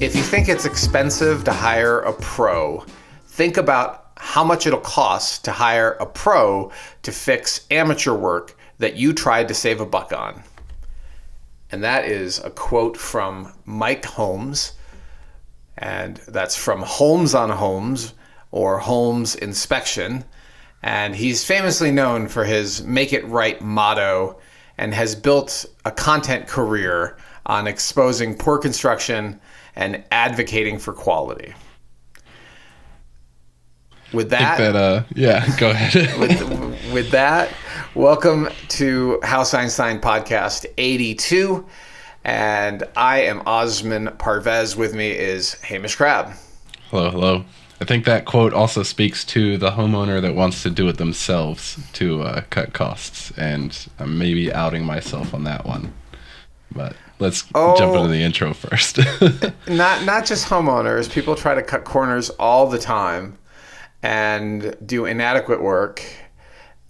If you think it's expensive to hire a pro, think about how much it'll cost to hire a pro to fix amateur work that you tried to save a buck on. And that is a quote from Mike Holmes, and that's from Holmes on Homes, or Holmes Inspection. And he's famously known for his make it right motto and has built a content career on exposing poor construction and advocating for quality. With that, go ahead. with that, welcome to House Einstein Podcast 82. And I am Osman Parvez. With me is Hamish Crabb. Hello. I think that quote also speaks to the homeowner that wants to do it themselves to cut costs. And I'm maybe outing myself on that one. But let's jump into the intro first. Not just homeowners. People try to cut corners all the time and do inadequate work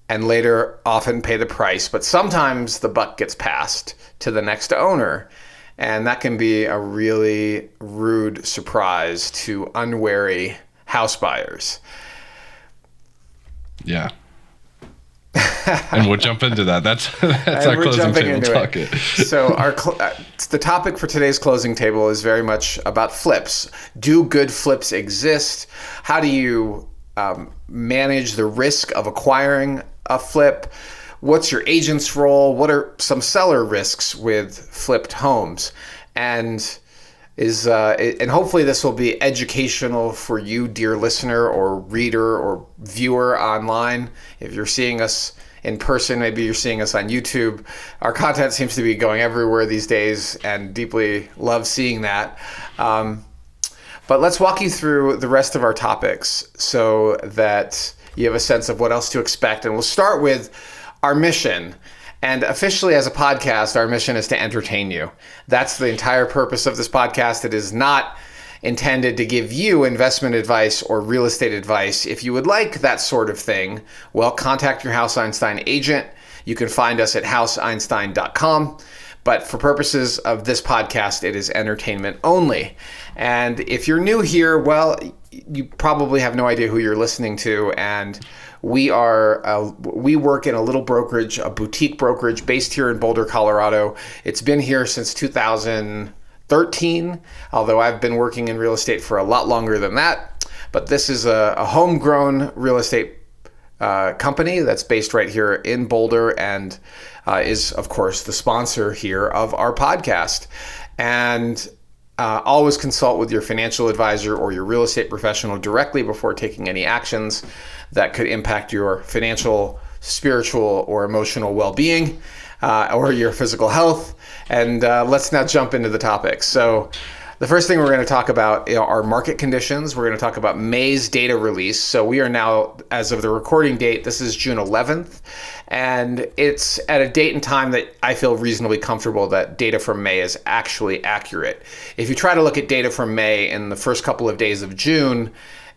and later often pay the price. But sometimes the buck gets passed to the next owner. And that can be a really rude surprise to unwary house buyers. Yeah. And we'll jump into that. That's our closing table talk. So the topic for today's closing table is very much about flips. Do good flips exist? How do you manage the risk of acquiring a flip? What's your agent's role? What are some seller risks with flipped homes? And hopefully this will be educational for you, dear listener or reader or viewer online. If you're seeing us in person, maybe you're seeing us on YouTube. Our content seems to be going everywhere these days, and deeply love seeing that. But let's walk you through the rest of our topics so that you have a sense of what else to expect. And we'll start with our mission. And officially as a podcast, our mission is to entertain you. That's the entire purpose of this podcast. It is not intended to give you investment advice or real estate advice. If you would like that sort of thing, well, contact your House Einstein agent. You can find us at houseeinstein.com. But for purposes of this podcast, it is entertainment only. And if you're new here, well, you probably have no idea who you're listening to. And we work in a little brokerage, a boutique brokerage based here in Boulder, Colorado. It's been here since 2013, although I've been working in real estate for a lot longer than that. But this is a homegrown real estate company that's based right here in Boulder and is, of course, the sponsor here of our podcast. And always consult with your financial advisor or your real estate professional directly before taking any actions that could impact your financial, spiritual, or emotional well-being or your physical health. And let's now jump into the topic. So the first thing we're going to talk about are market conditions. We're going to talk about May's data release. So we are now, as of the recording date, this is June 11th. And it's at a date and time that I feel reasonably comfortable that data from May is actually accurate. If you try to look at data from May in the first couple of days of June,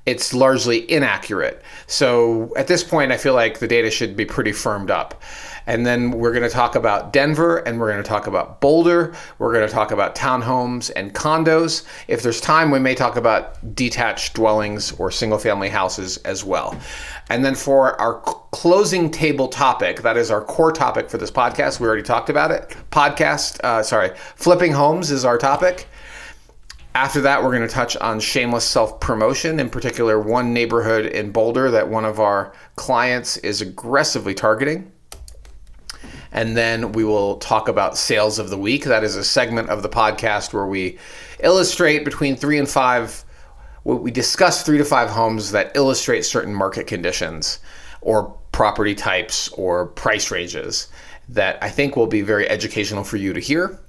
it's largely inaccurate. So at this point, I feel like the data should be pretty firmed up. And then we're going to talk about Denver, and we're going to talk about Boulder. We're going to talk about townhomes and condos. If there's time, we may talk about detached dwellings or single-family houses as well. And then for our closing table topic, that is our core topic for this podcast. We already talked about it. Flipping homes is our topic. After that, we're going to touch on shameless self-promotion, in particular one neighborhood in Boulder that one of our clients is aggressively targeting. And then we will talk about sales of the week. That is a segment of the podcast where we illustrate between 3 and 5, we discuss 3 to 5 homes that illustrate certain market conditions or property types or price ranges that I think will be very educational for you to hear.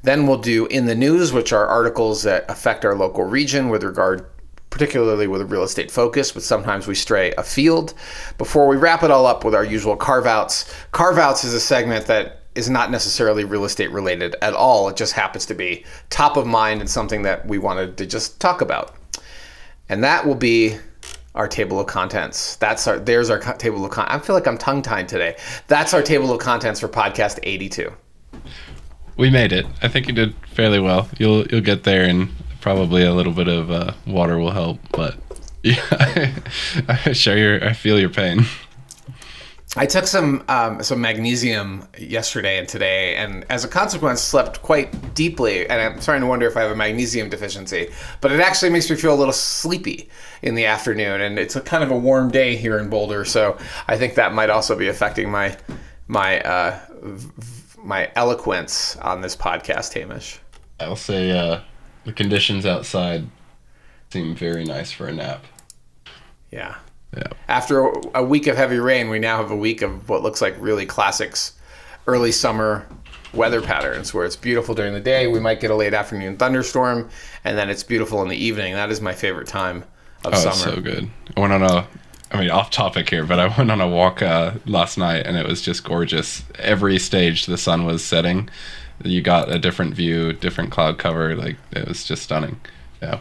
Then we'll do In the News, which are articles that affect our local region with regard, particularly with a real estate focus, but sometimes we stray afield. Before we wrap it all up with our usual Carveouts. Carveouts is a segment that is not necessarily real estate related at all. It just happens to be top of mind and something that we wanted to just talk about. And that will be our table of contents. There's our table of contents. I feel like I'm tongue-tied today. That's our table of contents for podcast 82. We made it. I think you did fairly well. You'll get there in Probably a little bit of water will help, but yeah, I feel your pain. I took some magnesium yesterday and today, and as a consequence, slept quite deeply. And I'm starting to wonder if I have a magnesium deficiency. But it actually makes me feel a little sleepy in the afternoon, and it's a kind of a warm day here in Boulder, so I think that might also be affecting my eloquence on this podcast, Hamish. I'll say the conditions outside seem very nice for a nap. Yeah. Yeah. After a week of heavy rain, we now have a week of what looks like really classics early summer weather patterns where it's beautiful during the day. We might get a late afternoon thunderstorm, and then it's beautiful in the evening. That is my favorite time of summer. It's so good. I went on off topic here, but I went on a walk last night, and it was just gorgeous. Every stage the sun was setting. You got a different view, different cloud cover. Like, it was just stunning. Yeah.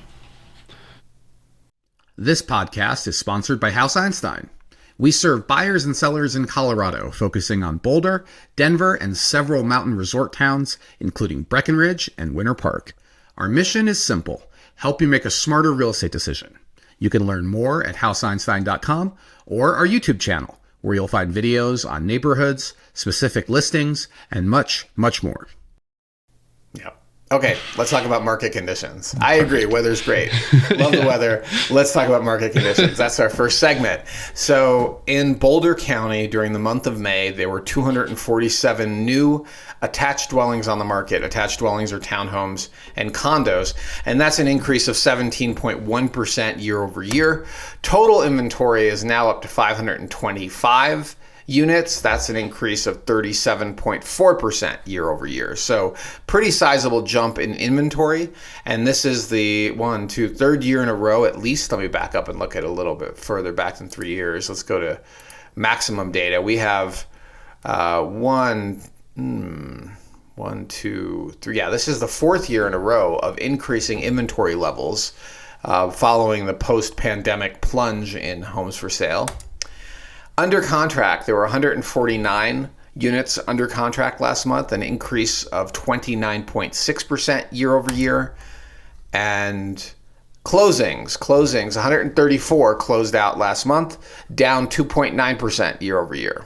This podcast is sponsored by House Einstein. We serve buyers and sellers in Colorado, focusing on Boulder, Denver, and several mountain resort towns, including Breckenridge and Winter Park. Our mission is simple: help you make a smarter real estate decision. You can learn more at houseeinstein.com or our YouTube channel, where you'll find videos on neighborhoods, specific listings, and much, much more. Yeah. Okay, let's talk about market conditions. I agree, weather's great. Love the weather. Let's talk about market conditions. That's our first segment. So in Boulder County during the month of May, there were 247 new attached dwellings on the market. Attached dwellings are townhomes and condos, and that's an increase of 17.1% year over year. Total inventory is now up to 525 units. That's an increase of 37.4% year over year. So pretty sizable jump in inventory. And this is the third year in a row at least. Let me back up and look at a little bit further back than 3 years. Let's go to maximum data. We have one, two, three. Yeah, this is the fourth year in a row of increasing inventory levels following the post-pandemic plunge in homes for sale. Under contract, there were 149 units under contract last month, an increase of 29.6% year over year. And closings, 134 closed out last month, down 2.9% year over year.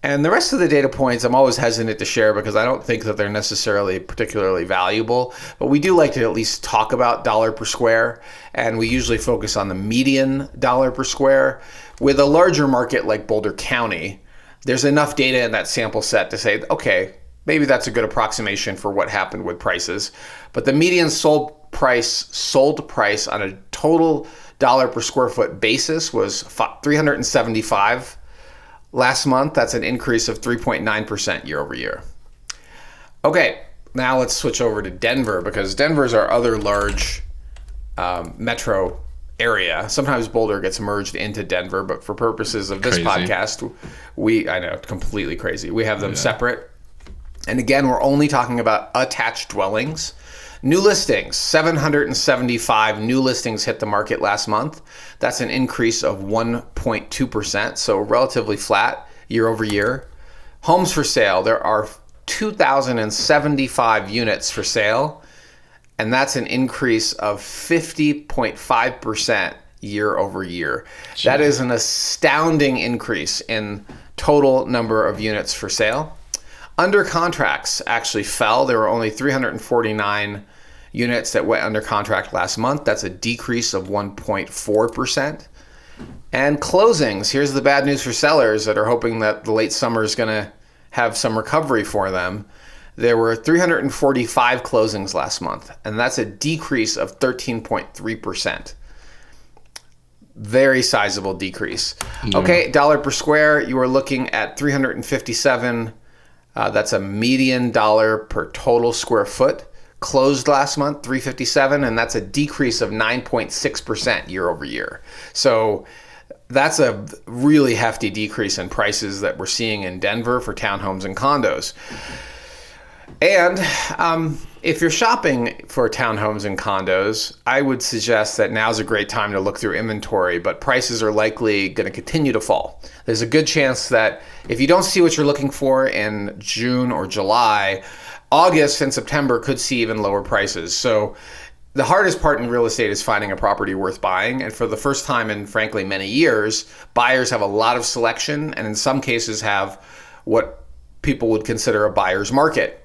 And the rest of the data points I'm always hesitant to share because I don't think that they're necessarily particularly valuable, but we do like to at least talk about dollar per square, and we usually focus on the median dollar per square. With a larger market like Boulder County, there's enough data in that sample set to say, okay, maybe that's a good approximation for what happened with prices. But the median sold price on a total dollar per square foot basis was $375 last month. That's an increase of 3.9% year over year. Okay, now let's switch over to Denver, because Denver is our other large metro area. Sometimes Boulder gets merged into Denver, but for purposes of this podcast, I know, completely crazy. We have them separate. And again, we're only talking about attached dwellings. New listings, 775 new listings hit the market last month. That's an increase of 1.2%, so relatively flat year over year. Homes for sale, there are 2,075 units for sale, and that's an increase of 50.5% year over year. Jeez. That is an astounding increase in total number of units for sale. Under contracts actually fell. There were only 349 units that went under contract last month. That's a decrease of 1.4%. And closings, here's the bad news for sellers that are hoping that the late summer is going to have some recovery for them. There were 345 closings last month, and that's a decrease of 13.3%. Very sizable decrease. Yeah. Okay, dollar per square, you are looking at 357. That's a median dollar per total square foot. Closed last month, 357, and that's a decrease of 9.6% year over year. So that's a really hefty decrease in prices that we're seeing in Denver for townhomes and condos. And if you're shopping for townhomes and condos, I would suggest that now's a great time to look through inventory, but prices are likely going to continue to fall. There's a good chance that if you don't see what you're looking for in June or July, August and September could see even lower prices. So the hardest part in real estate is finding a property worth buying. And for the first time in, frankly, many years, buyers have a lot of selection and in some cases have what people would consider a buyer's market.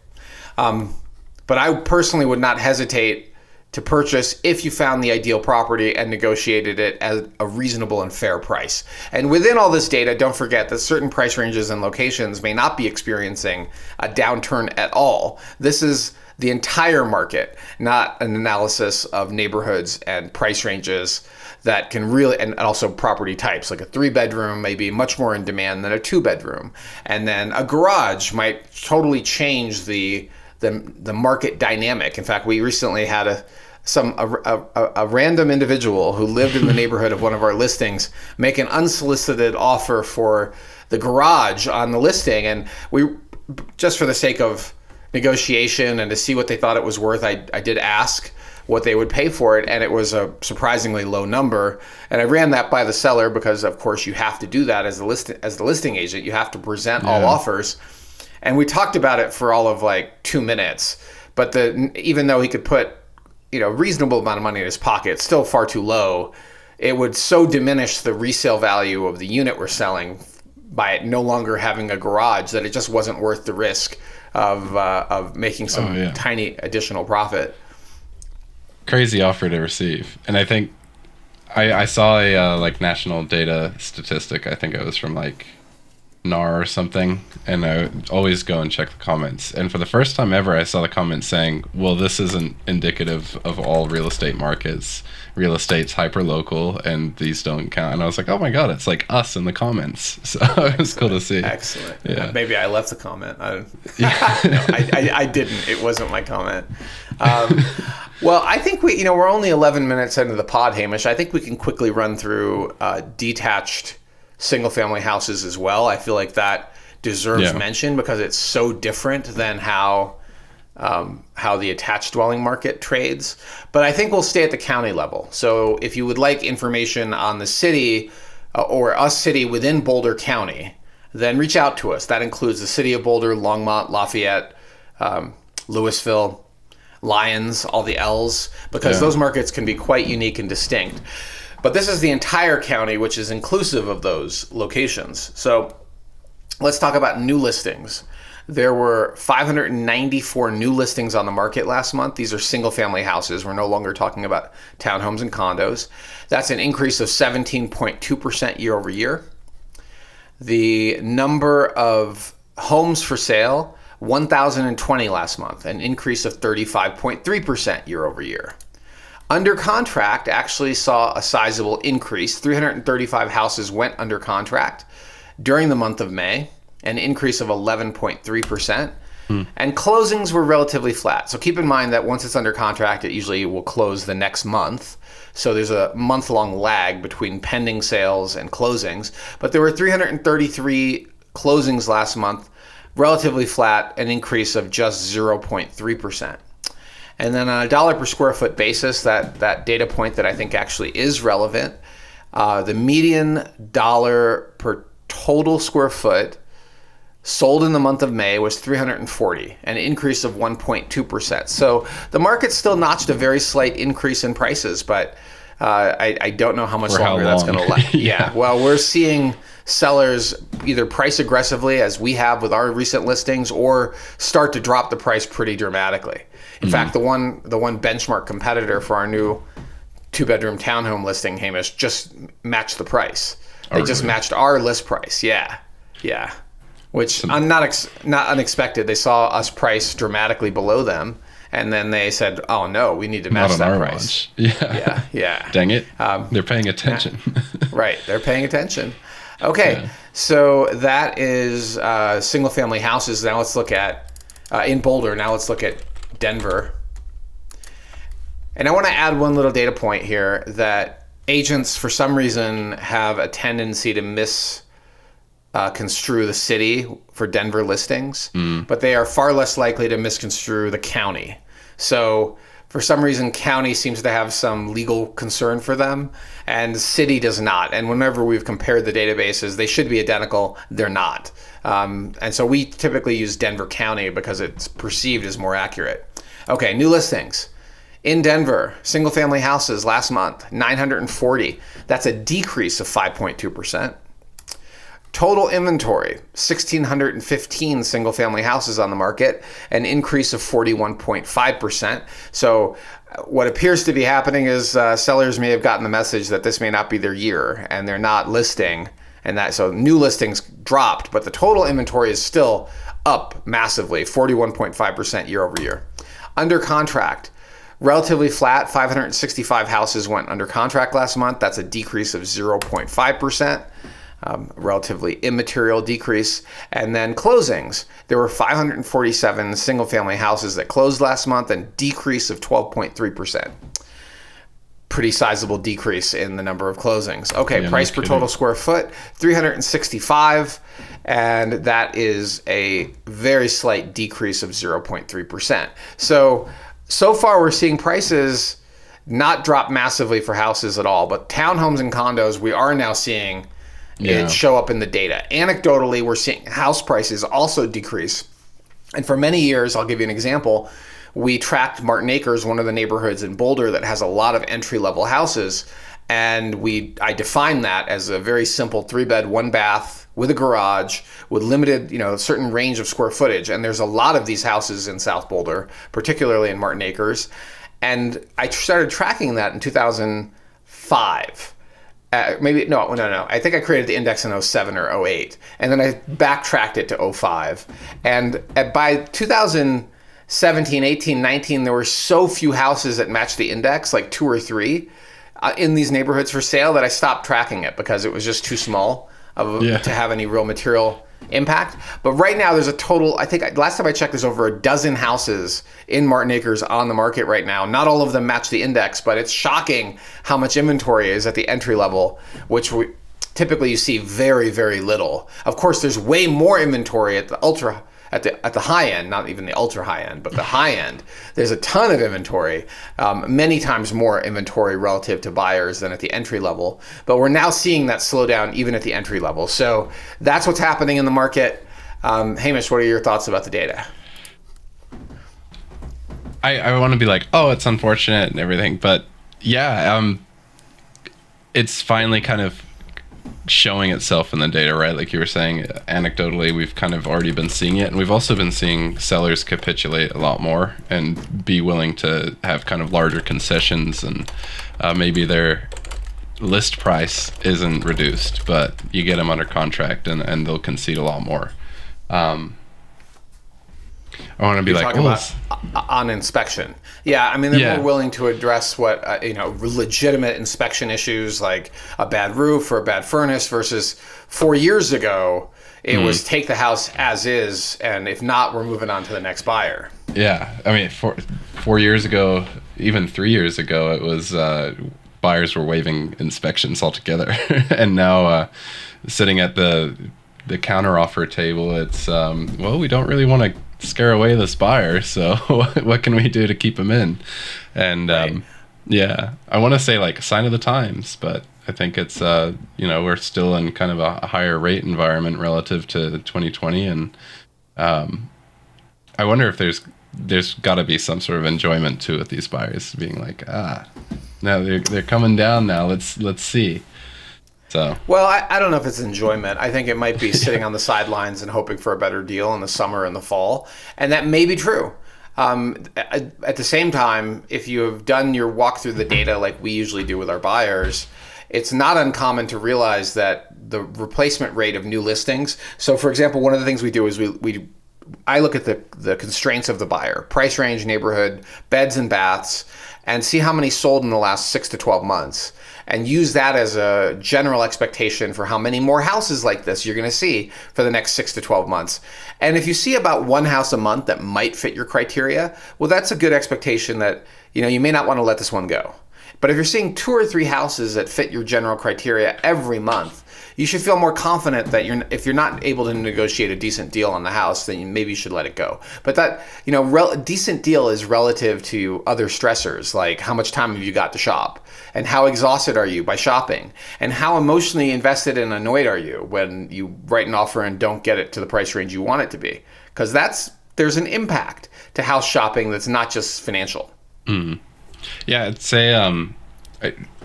But I personally would not hesitate to purchase if you found the ideal property and negotiated it at a reasonable and fair price. And within all this data, don't forget that certain price ranges and locations may not be experiencing a downturn at all. This is the entire market, not an analysis of neighborhoods and price ranges that can really, and also property types. Like a 3-bedroom may be much more in demand than a 2-bedroom. And then a garage might totally change the market dynamic. In fact, we recently had a random individual who lived in the neighborhood of one of our listings make an unsolicited offer for the garage on the listing. And we, just for the sake of negotiation and to see what they thought it was worth, I did ask what they would pay for it, and it was a surprisingly low number. And I ran that by the seller because, of course, you have to do that as the listing agent. You have to present all offers. And we talked about it for all of like 2 minutes. But even though he could put reasonable amount of money in his pocket, still far too low, it would so diminish the resale value of the unit we're selling by it no longer having a garage that it just wasn't worth the risk of making some tiny additional profit. Crazy offer to receive. And I think I saw a national data statistic. I think it was from NAR or something, and I always go and check the comments. And for the first time ever, I saw the comments saying, well, this isn't indicative of all real estate markets. Real estate's hyper local and these don't count. And I was like, oh my God, it's like us in the comments. So it was cool to see. Excellent. Yeah. Maybe I left the comment. No, I didn't. It wasn't my comment. Well, I think we're only 11 minutes into the pod, Hamish. I think we can quickly run through detached single-family houses as well. I feel like that deserves mention because it's so different than how the attached dwelling market trades. But I think we'll stay at the county level. So if you would like information on the city or a city within Boulder County, then reach out to us. That includes the city of Boulder, Longmont, Lafayette, Louisville, Lyons, all the L's, because those markets can be quite unique and distinct. But this is the entire county, which is inclusive of those locations. So let's talk about new listings. There were 594 new listings on the market last month. These are single-family houses. We're no longer talking about townhomes and condos. That's an increase of 17.2% year over year. The number of homes for sale, 1,020 last month, an increase of 35.3% year over year. Under contract actually saw a sizable increase. 335 houses went under contract during the month of May, an increase of 11.3%. And closings were relatively flat. So keep in mind that once it's under contract, it usually will close the next month. So there's a month-long lag between pending sales and closings. But there were 333 closings last month, relatively flat, an increase of just 0.3%. And then on a dollar per square foot basis, that data point that I think actually is relevant, the median dollar per total square foot sold in the month of May was $340, an increase of 1.2%. So the market still notched a very slight increase in prices, but I don't know how much longer that's going to last. Yeah, well, we're seeing sellers either price aggressively, as we have with our recent listings, or start to drop the price pretty dramatically. In fact, the one benchmark competitor for our new 2-bedroom townhome listing, Hamish, just matched the price. They just matched our list price. Yeah. Which not unexpected. They saw us price dramatically below them, and then they said, "Oh no, we need to match that price." Yeah. Dang it! They're paying attention. Right, they're paying attention. Okay, so that is single-family houses. Now let's look at in Boulder. Now let's look at Denver. And I want to add one little data point here that agents, for some reason, have a tendency to misconstrue the city for Denver listings, but they are far less likely to misconstrue the county. So for some reason, county seems to have some legal concern for them, and city does not. And whenever we've compared the databases, they should be identical. They're not. And so we typically use Denver County because it's perceived as more accurate. Okay, new listings. In Denver, single-family houses last month, 940. That's a decrease of 5.2%. Total inventory, 1,615 single-family houses on the market, an increase of 41.5%. So what appears to be happening is sellers may have gotten the message that this may not be their year, and they're not listing, and that so new listings dropped, but the total inventory is still up massively, 41.5% year over year. Under contract, relatively flat, 565 houses went under contract last month. That's a decrease of 0.5%. Relatively immaterial decrease. And then closings, there were 547 single-family houses that closed last month, and decrease of 12.3%. Pretty sizable decrease in the number of closings. Okay, price per total square foot, 365, and that is a very slight decrease of 0.3%. So far we're seeing prices not drop massively for houses at all, but townhomes and condos, we are now seeing it show up in the data. Anecdotally, we're seeing house prices also decrease. And for many years, I'll give you an example, we tracked Martin Acres, one of the neighborhoods in Boulder that has a lot of entry-level houses. And I defined that as a very simple 3-bed, 1-bath with a garage with limited, certain range of square footage. And there's a lot of these houses in South Boulder, particularly in Martin Acres. And I started tracking that in 2005. No. I think I created the index in 07 or 08. And then I backtracked it to 05. And by 2017, 18, 19, there were so few houses that matched the index, like 2 or 3, in these neighborhoods for sale, that I stopped tracking it because it was just too small to have any real material impact. But right now there's a total, I think last time I checked, there's over a dozen houses in Martin Acres on the market right now. Not all of them match the index, but it's shocking how much inventory is at the entry level, which typically you see very, very little. Of course, there's way more inventory at the high end, not even the ultra high end, but the high end. There's a ton of inventory, many times more inventory relative to buyers than at the entry level. But we're now seeing that slow down even at the entry level. So that's what's happening in the market. Hamish, what are your thoughts about the data? I want to be like, oh, it's unfortunate and everything, but yeah, it's finally kind of showing itself in the data, right? Like you were saying, anecdotally, we've kind of already been seeing it, and we've also been seeing sellers capitulate a lot more and be willing to have kind of larger concessions, and maybe their list price isn't reduced, but you get them under contract and they'll concede a lot more. I want to be like, about on inspection. Yeah, I mean, they're more willing to address what, legitimate inspection issues like a bad roof or a bad furnace versus 4 years ago, it was take the house as is, and if not, we're moving on to the next buyer. Yeah, I mean, 4 years ago, even 3 years ago, it was buyers were waiving inspections altogether. And now sitting at the counteroffer table, it's, we don't really want to scare away this buyer, so what can we do to keep them in? And right. I want to say like a sign of the times, but I think it's we're still in kind of a higher rate environment relative to 2020, and I wonder if there's got to be some sort of enjoyment to it, these buyers being like, no, they're coming down now, let's see. So. Well, I don't know if it's enjoyment. I think it might be sitting on the sidelines and hoping for a better deal in the summer and the fall. And that may be true. At the same time, if you have done your walk through the data like we usually do with our buyers, it's not uncommon to realize that the replacement rate of new listings. So, for example, one of the things we do is I look at the constraints of the buyer, price range, neighborhood, beds and baths, and see how many sold in the last 6 to 12 months. And use that as a general expectation for how many more houses like this you're going to see for the next 6 to 12 months. And if you see about one house a month that might fit your criteria, well, that's a good expectation that, you may not want to let this one go. But if you're seeing 2 or 3 houses that fit your general criteria every month, you should feel more confident that if you're not able to negotiate a decent deal on the house, then maybe you should let it go. But that, decent deal is relative to other stressors, like how much time have you got to shop, and how exhausted are you by shopping, and how emotionally invested and annoyed are you when you write an offer and don't get it to the price range you want it to be. Because there's an impact to house shopping that's not just financial. Mm. Yeah, it's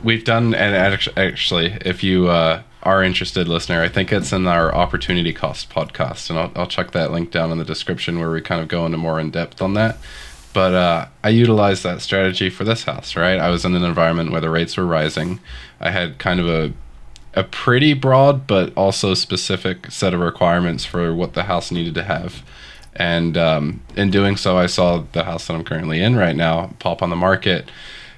we've done, and actually, if you are interested, listener, I think it's in our opportunity cost podcast, and I'll chuck that link down in the description where we kind of go into more in depth on that. But I utilized that strategy for this house, right? I was in an environment where the rates were rising. I had kind of a pretty broad but also specific set of requirements for what the house needed to have. And in doing so, I saw the house that I'm currently in right now pop on the market.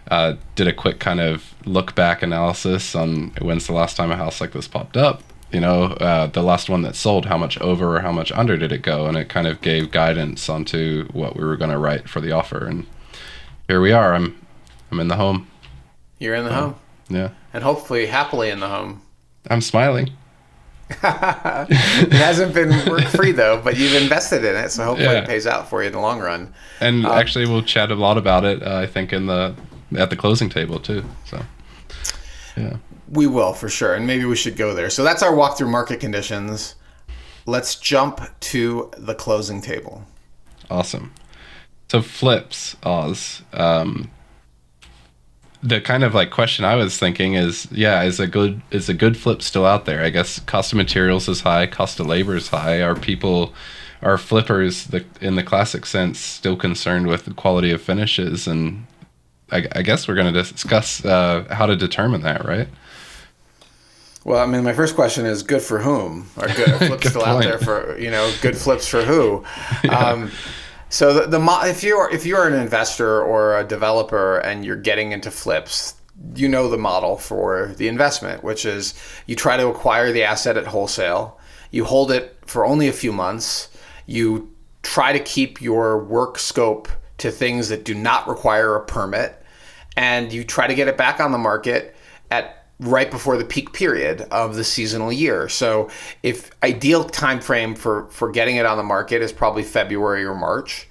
Did a quick kind of look back analysis on when's the last time a house like this popped up. The last one that sold, how much over or how much under did it go? And it kind of gave guidance onto what we were going to write for the offer. And here we are. I'm in the home. You're in the home. Yeah. And hopefully happily in the home. I'm smiling. It hasn't been work-free, though, but you've invested in it, so hopefully it pays out for you in the long run. And actually, we'll chat a lot about it, I think, at the closing table, too. So, yeah. We will, for sure, and maybe we should go there. So that's our walk through market conditions. Let's jump to the closing table. Awesome. So flips, Oz. The kind of like question I was thinking is a good flip still out there? I guess cost of materials is high, cost of labor is high. Are flippers in the classic sense still concerned with the quality of finishes? And I guess we're going to discuss how to determine that, right? Well, I mean, my first question is good for whom? Are flips still out there for, good flips for who? Yeah. So if you're an investor or a developer and you're getting into flips, you know the model for the investment, which is you try to acquire the asset at wholesale, you hold it for only a few months, you try to keep your work scope to things that do not require a permit, and you try to get it back on the market at right before the peak period of the seasonal year. So if ideal time frame for getting it on the market is probably February or March,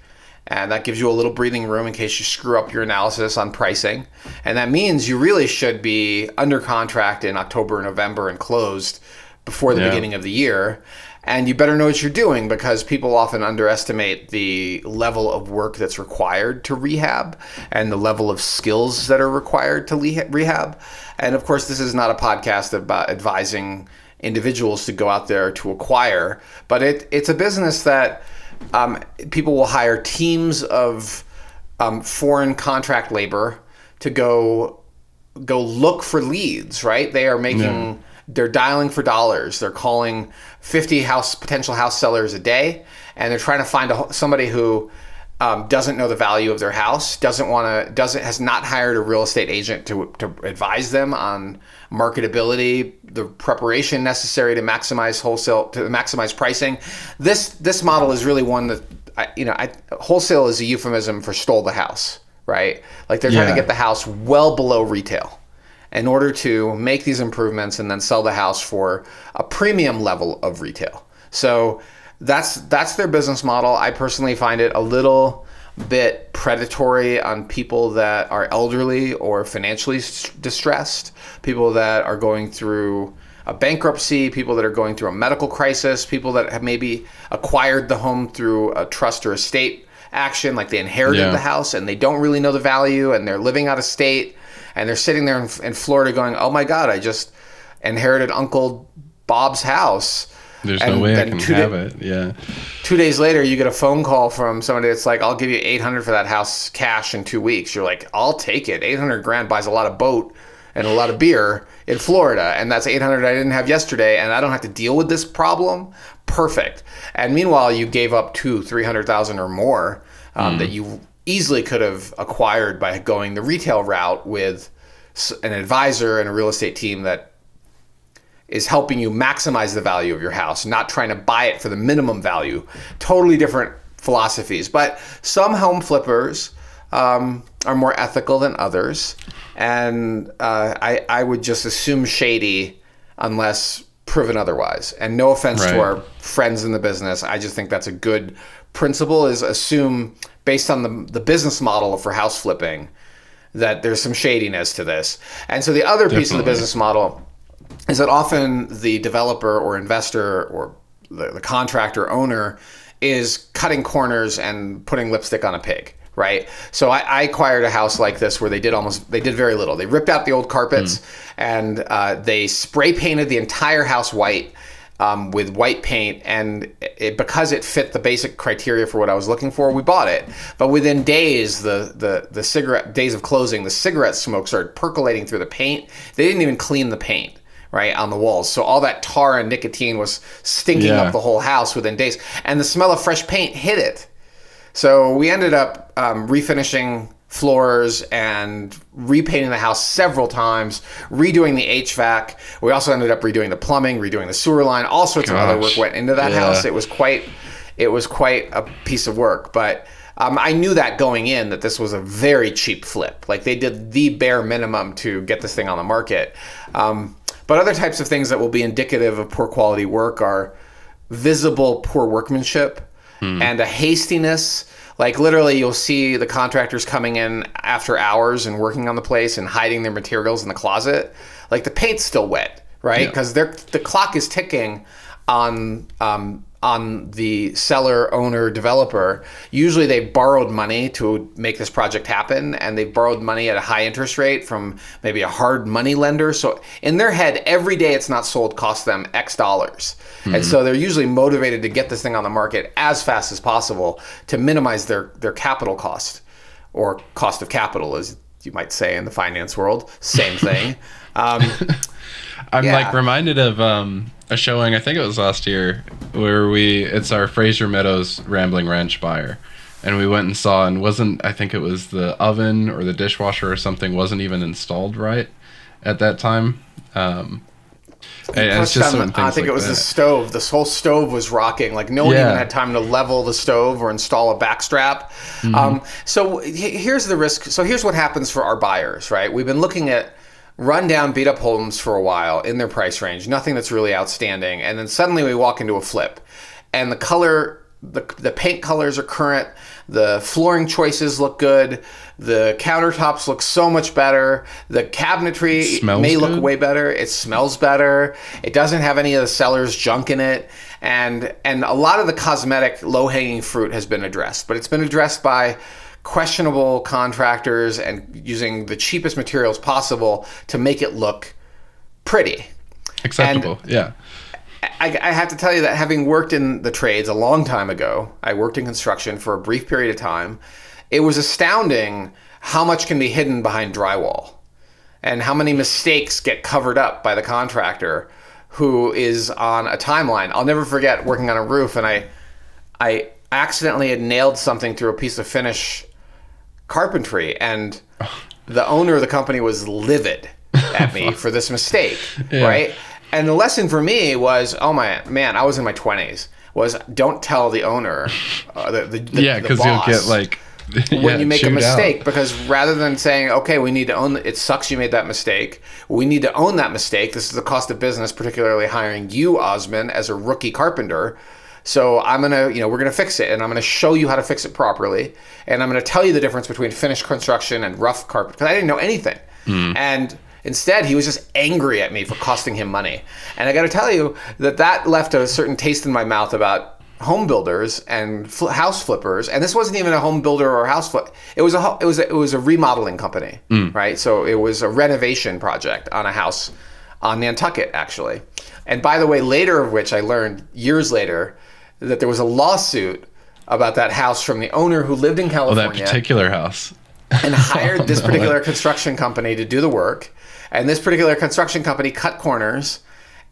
and that gives you a little breathing room in case you screw up your analysis on pricing. And that means you really should be under contract in October, November, and closed before the beginning of the year. And you better know what you're doing, because people often underestimate the level of work that's required to rehab and the level of skills that are required to rehab. And of course, this is not a podcast about advising individuals to go out there to acquire, but it's a business that people will hire teams of foreign contract labor to go look for leads, right? They are making... They're dialing for dollars. They're calling 50 potential house sellers a day, and they're trying to find somebody who doesn't know the value of their house, has not hired a real estate agent to advise them on marketability, the preparation necessary to maximize maximize pricing. This model is really one that wholesale is a euphemism for stole the house, right? Like they're trying to get the house well below retail in order to make these improvements and then sell the house for a premium level of retail. So that's their business model. I personally find it a little bit predatory on people that are elderly or financially distressed, people that are going through a bankruptcy, people that are going through a medical crisis, people that have maybe acquired the home through a trust or estate action, like they inherited the house and they don't really know the value and they're living out of state. And they're sitting there in Florida going, oh my God, I just inherited Uncle Bob's house. There's no way I can have it. Yeah. 2 days later, you get a phone call from somebody that's like, I'll give you $800 for that house cash in 2 weeks. You're like, I'll take it. $800,000 buys a lot of boat and a lot of beer in Florida. And that's $800 I didn't have yesterday. And I don't have to deal with this problem. Perfect. And meanwhile, you gave up $200,000-$300,000 or more that you easily could have acquired by going the retail route with an advisor and a real estate team that is helping you maximize the value of your house, not trying to buy it for the minimum value. Totally different philosophies. But some home flippers are more ethical than others. And I would just assume shady unless proven otherwise. And no offense to our friends in the business. I just think that's a good principle, is assume based on the business model for house flipping that there's some shadiness to this. And so the other piece of the business model is that often the developer or investor or the contractor owner is cutting corners and putting lipstick on a pig, right? So I acquired a house like this where they did very little. They ripped out the old carpets and they spray painted the entire house white with white paint, and because it fit the basic criteria for what I was looking for, we bought it. But within days, days of closing, the cigarette smoke started percolating through the paint. They didn't even clean the paint, right, on the walls. So all that tar and nicotine was stinking up the whole house within days. And the smell of fresh paint hit it. So we ended up refinishing floors and repainting the house several times, redoing the HVAC. We also ended up redoing the plumbing, redoing the sewer line. All sorts of other work went into that house. It was quite a piece of work. But I knew that going in, that this was a very cheap flip. Like, they did the bare minimum to get this thing on the market. But other types of things that will be indicative of poor quality work are visible poor workmanship and a hastiness. Like, literally, you'll see the contractors coming in after hours and working on the place and hiding their materials in the closet. Like, the paint's still wet, right? Because the clock is ticking on the seller, owner, developer. Usually they borrowed money to make this project happen, and they borrowed money at a high interest rate from maybe a hard money lender. So in their head, every day it's not sold costs them X dollars. And so they're usually motivated to get this thing on the market as fast as possible to minimize their capital cost, or cost of capital, as you might say in the finance world. Same thing. I'm like reminded of a showing, I think it was last year, where it's our Fraser Meadows Rambling Ranch buyer. And we went and saw, and I think it was the oven or the dishwasher or something wasn't even installed right at that time. And it's just certain things I think like it was that. the stove. This whole stove was rocking. Like, no one even had time to level the stove or install a backstrap. So here's the risk. So here's what happens for our buyers, right? We've been looking at rundown, beat up homes for a while in their price range, nothing that's really outstanding. And then suddenly we walk into a flip, and the color, the paint colors are current, the flooring choices look good, the countertops look so much better, the cabinetry may look way better, it smells better, it doesn't have any of the seller's junk in it, and a lot of the cosmetic low-hanging fruit has been addressed, but it's been addressed by questionable contractors and using the cheapest materials possible to make it look pretty. Acceptable, yeah. I have to tell you that, having worked in the trades a long time ago, I worked in construction for a brief period of time. It was astounding how much can be hidden behind drywall and how many mistakes get covered up by the contractor who is on a timeline. I'll never forget working on a roof, and I accidentally had nailed something through a piece of finish carpentry, and the owner of the company was livid at me for this mistake, right? And the lesson for me was, oh my man, I was in my 20s, was don't tell the owner, because you'll get like when you make a mistake, because rather than saying, okay, we need to own it, sucks you made that mistake, we need to own that mistake, this is the cost of business, particularly hiring you, Osman, as a rookie carpenter. So I'm going to, we're going to fix it, and I'm going to show you how to fix it properly. And I'm going to tell you the difference between finished construction and rough carpet, because I didn't know anything. And instead, he was just angry at me for costing him money. And I got to tell you that left a certain taste in my mouth about home builders and house flippers. And this wasn't even a home builder or a house flip. It was a remodeling company, right? So it was a renovation project on a house on Nantucket, actually. And by the way, later of which I learned years later that there was a lawsuit about that house from the owner who lived in California. Oh, that particular house. And hired this particular construction company to do the work. And this particular construction company cut corners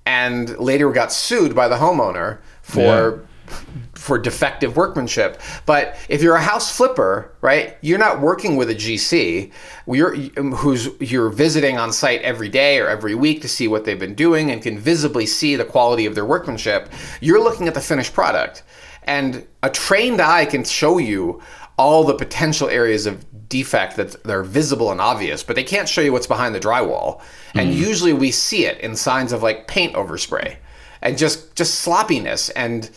and later got sued by the homeowner for defective workmanship. But if you're a house flipper, right, you're not working with a GC you're visiting on site every day or every week to see what they've been doing and can visibly see the quality of their workmanship. You're looking at the finished product. And a trained eye can show you all the potential areas of defect that are visible and obvious, but they can't show you what's behind the drywall. And usually we see it in signs of like paint overspray and just sloppiness and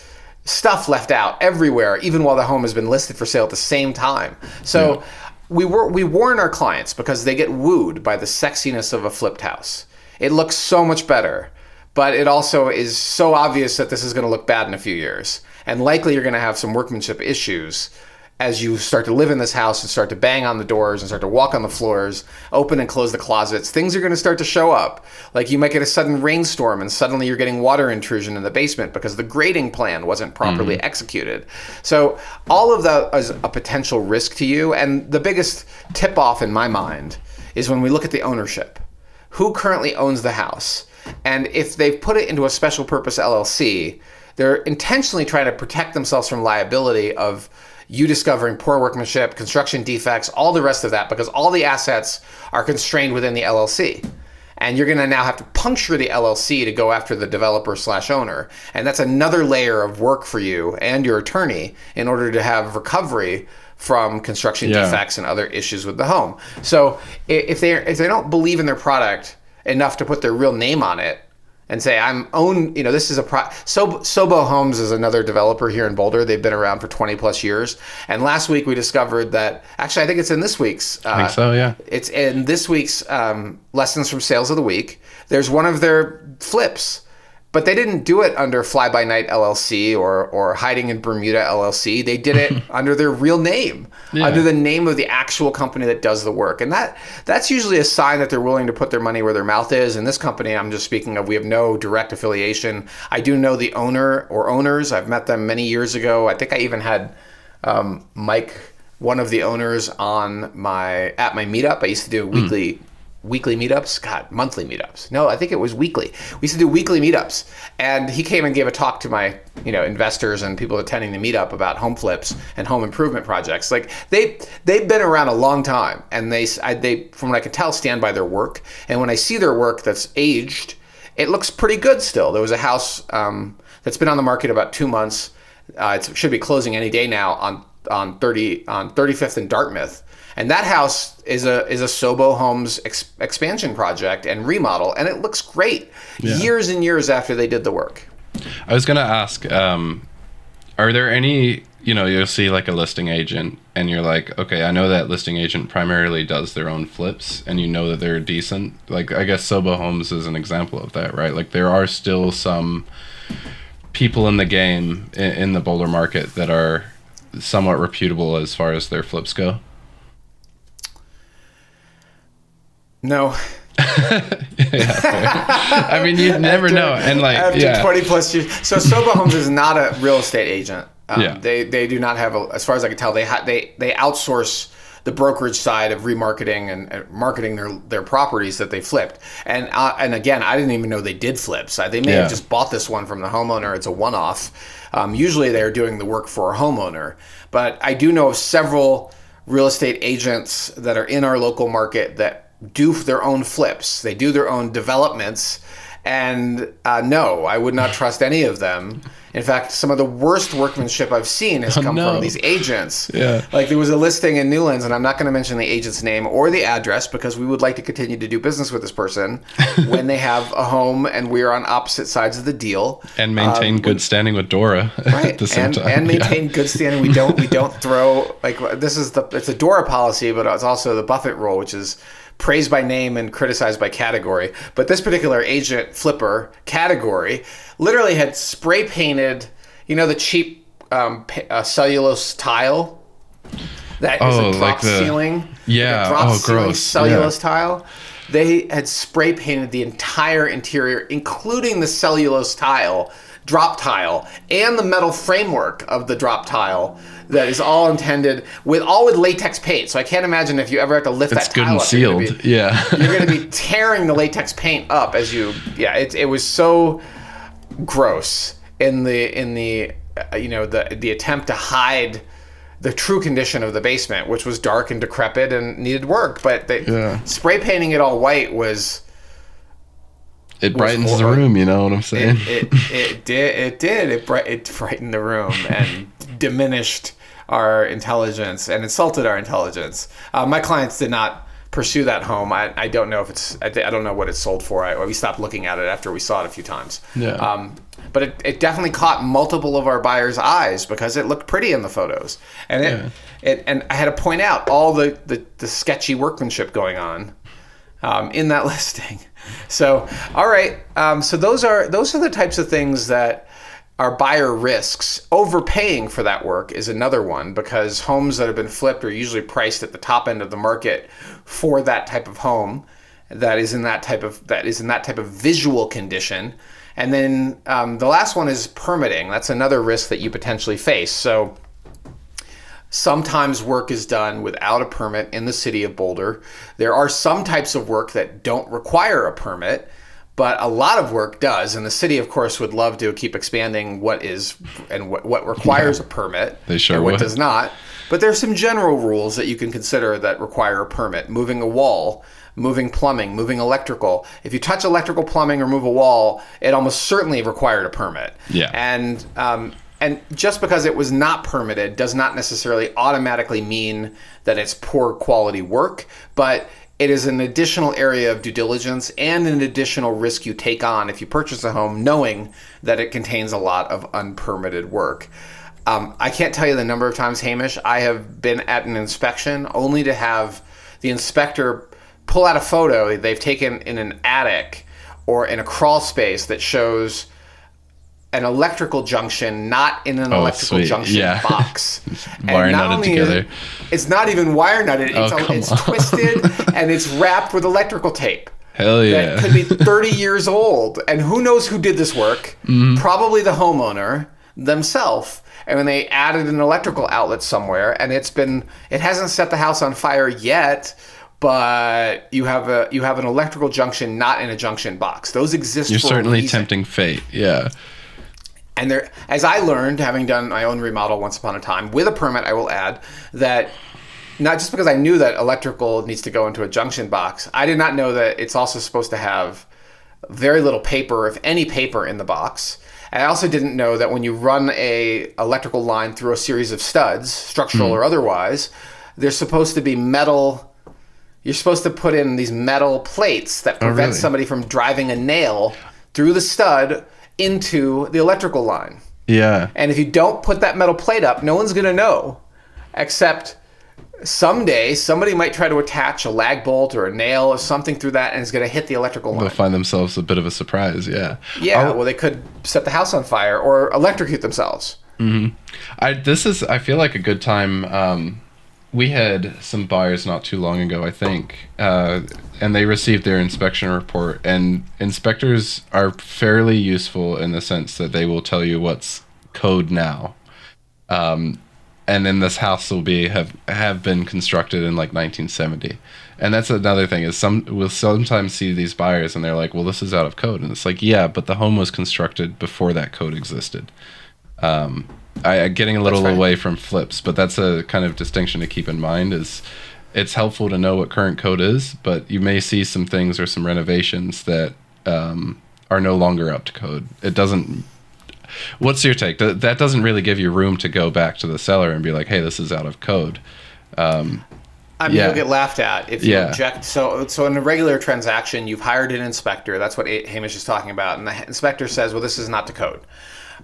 stuff left out everywhere, even while the home has been listed for sale at the same time. So we warn our clients because they get wooed by the sexiness of a flipped house. It looks so much better, but it also is so obvious that this is going to look bad in a few years. And likely you're going to have some workmanship issues as you start to live in this house and start to bang on the doors and start to walk on the floors, open and close the closets, things are going to start to show up. Like you might get a sudden rainstorm and suddenly you're getting water intrusion in the basement because the grading plan wasn't properly executed. So all of that is a potential risk to you. And the biggest tip off in my mind is when we look at the ownership. Who currently owns the house? And if they've put it into a special purpose LLC, they're intentionally trying to protect themselves from liability of you discovering poor workmanship, construction defects, all the rest of that, because all the assets are constrained within the LLC. And you're going to now have to puncture the LLC to go after the developer/owner. And that's another layer of work for you and your attorney in order to have recovery from construction defects and other issues with the home. So if they don't believe in their product enough to put their real name on it, and say, this is Sobo Homes is another developer here in Boulder. They've been around for 20 plus years. And last week we discovered that, actually I think it's in this week's. I think so, yeah. It's in this week's Lessons from Sales of the Week. There's one of their flips, but they didn't do it under Fly By Night LLC or Hiding in Bermuda LLC. They did it under their real name, under the name of the actual company that does the work. And that's usually a sign that they're willing to put their money where their mouth is. In this company I'm just speaking of, we have no direct affiliation. I do know the owner or owners. I've met them many years ago. I think I even had Mike, one of the owners, at my meetup. I used to do weekly meetups, monthly meetups. No, I think it was weekly. We used to do weekly meetups. And he came and gave a talk to my, investors and people attending the meetup about home flips and home improvement projects. Like they've been around a long time, and they, from what I can tell, stand by their work. And when I see their work that's aged, it looks pretty good still. There was a house that's been on the market about 2 months. It should be closing any day now on 35th and Dartmouth. And that house is a Sobo Homes expansion project and remodel, and it looks great years and years after they did the work. I was going to ask, are there any, you'll see like a listing agent and you're like, okay, I know that listing agent primarily does their own flips and you know that they're decent. Like, I guess Sobo Homes is an example of that, right? Like there are still some people in the game in the Boulder market that are somewhat reputable as far as their flips go. No. I mean, you never know. And after 20 plus years. So Sobo Homes is not a real estate agent. They do not have, as far as I can tell, they outsource the brokerage side of remarketing and marketing their properties that they flipped. And again, I didn't even know they did flips. They may have just bought this one from the homeowner. It's a one-off. Usually they're doing the work for a homeowner. But I do know of several real estate agents that are in our local market that do their own flips. They do their own developments. And no, I would not trust any of them. In fact, some of the worst workmanship I've seen has come from these agents. Yeah. Like there was a listing in Newlands, and I'm not going to mention the agent's name or the address because we would like to continue to do business with this person when they have a home and we are on opposite sides of the deal. And maintain good standing with Dora at the same time. And maintain good standing. We don't throw, it's a Dora policy, but it's also the Buffett rule, which is praised by name and criticized by category. But this particular agent flipper category literally had spray painted, the cheap cellulose tile that is a drop ceiling. Yeah. Ceiling cellulose tile. They had spray painted the entire interior, including the cellulose tile, drop tile, and the metal framework of the drop tile. That is all intended with latex paint. So I can't imagine if you ever have to lift that tile up. It's good and sealed. You're going to be tearing the latex paint up as you. Yeah, it was so gross in the attempt to hide the true condition of the basement, which was dark and decrepit and needed work. But spray painting it all white was. It brightens the room, you know what I'm saying? It did. It brightened the room and diminished our intelligence and insulted our intelligence. My clients did not pursue that home. I don't know if I don't know what it's sold for. We stopped looking at it after we saw it a few times. Yeah. But it definitely caught multiple of our buyers' eyes because it looked pretty in the photos. And and I had to point out all the sketchy workmanship going on in that listing. So, all right. So those are the types of things that our buyer risks. Overpaying for that work is another one, because homes that have been flipped are usually priced at the top end of the market for that type of home that is in that type of visual condition. And then the last one is permitting. That's another risk that you potentially face. So sometimes work is done without a permit in the city of Boulder. There are some types of work that don't require a permit, but a lot of work does. And the city, of course, would love to keep expanding what is and what requires a permit and what does not. But there's some general rules that you can consider that require a permit. Moving a wall, moving plumbing, moving electrical. If you touch electrical, plumbing, or move a wall, it almost certainly required a permit. Yeah. And just because it was not permitted does not necessarily automatically mean that it's poor quality work, but it is an additional area of due diligence and an additional risk you take on if you purchase a home knowing that it contains a lot of unpermitted work. I can't tell you the number of times, Hamish, I have been at an inspection only to have the inspector pull out a photo they've taken in an attic or in a crawl space that shows an electrical junction not in an electrical junction box. Wire nutted together. It's not even wire nutted. It's twisted and it's wrapped with electrical tape. Hell yeah. That could be 30 years old. And who knows who did this work? Mm-hmm. Probably the homeowner themselves. And when they added an electrical outlet somewhere, and it hasn't set the house on fire yet, but you have an electrical junction not in a junction box. Those exist. You're for certainly a reason. Tempting fate. Yeah. And there, as I learned, having done my own remodel once upon a time, with a permit, I will add, that not just because I knew that electrical needs to go into a junction box, I did not know that it's also supposed to have very little paper, if any paper, in the box. And I also didn't know that when you run a electrical line through a series of studs, structural or otherwise, there's supposed to be metal. You're supposed to put in these metal plates that prevent somebody from driving a nail through the stud into the electrical line. Yeah. And if you don't put that metal plate up, no one's going to know, except someday somebody might try to attach a lag bolt or a nail or something through that, and it's going to hit the electrical line. They'll find themselves a bit of a surprise. Yeah. Yeah. Well, they could set the house on fire or electrocute themselves. Mm-hmm. I feel like a good time. We had some buyers not too long ago, I think, and they received their inspection report. And inspectors are fairly useful in the sense that they will tell you what's code now. And then this house will have been constructed in like 1970. And that's another thing, is we'll sometimes see these buyers and they're like, well, this is out of code. And it's like, yeah, but the home was constructed before that code existed. Getting a little away from flips, but that's a kind of distinction to keep in mind. Is it's helpful to know what current code is, but you may see some things or some renovations that are no longer up to code. It doesn't. What's your take? That doesn't really give you room to go back to the seller and be like, "Hey, this is out of code." You'll get laughed at if you object. So in a regular transaction, you've hired an inspector. That's what Hamish is talking about, and the inspector says, "Well, this is not to code."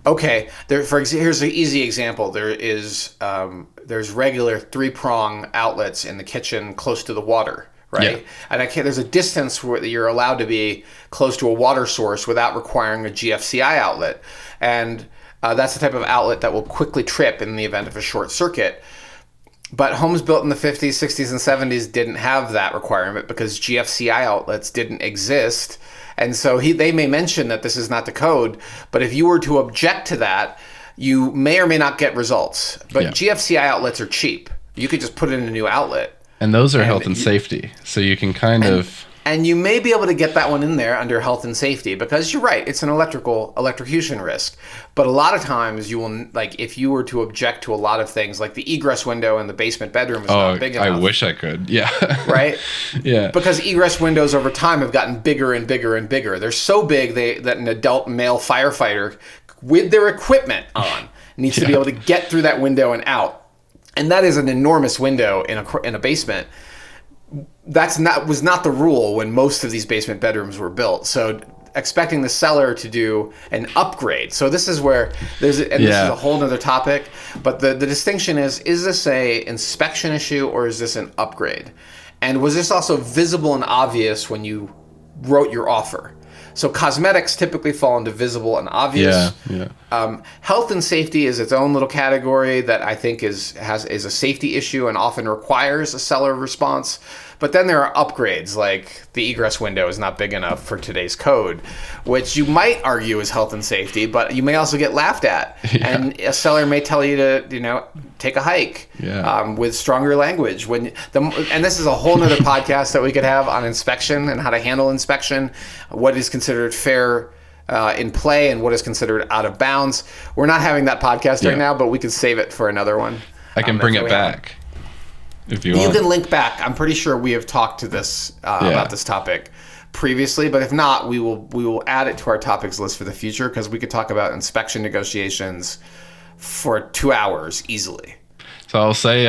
Okay, here's an easy example. there's regular 3-prong outlets in the kitchen close to the water, right? Yeah. And there's a distance where you're allowed to be close to a water source without requiring a GFCI outlet. And that's the type of outlet that will quickly trip in the event of a short circuit. But homes built in the 50s, 60s, and 70s didn't have that requirement because GFCI outlets didn't exist. And so they may mention that this is not the code, but if you were to object to that, you may or may not get results. But GFCI outlets are cheap. You could just put in a new outlet. And those are health and safety. So you can And you may be able to get that one in there under health and safety because you're right, it's an electrocution risk. But a lot of times you will, like if you were to object to a lot of things, like the egress window in the basement bedroom is not big enough. I wish I could. Yeah. Right? Yeah. Because egress windows over time have gotten bigger and bigger and bigger. They're so big that an adult male firefighter with their equipment on needs to be able to get through that window and out. And that is an enormous window in a basement. Was not the rule when most of these basement bedrooms were built. So expecting the seller to do an upgrade. So this is where this is a whole nother topic. But the distinction is this a inspection issue or is this an upgrade? And was this also visible and obvious when you wrote your offer? So cosmetics typically fall into visible and obvious. Health and safety is its own little category that I think is a safety issue and often requires a seller response. But then there are upgrades, like the egress window is not big enough for today's code, which you might argue is health and safety, but you may also get laughed at. And a seller may tell you to, take a hike with stronger language. And this is a whole nother podcast that we could have on inspection and how to handle inspection, what is considered fair in play and what is considered out of bounds. We're not having that podcast right now, but we could save it for another one. I can bring it back. If you want. You can link back. I'm pretty sure we have talked to this about this topic previously, but if not, we will add it to our topics list for the future because we could talk about inspection negotiations for 2 hours easily. So I'll say,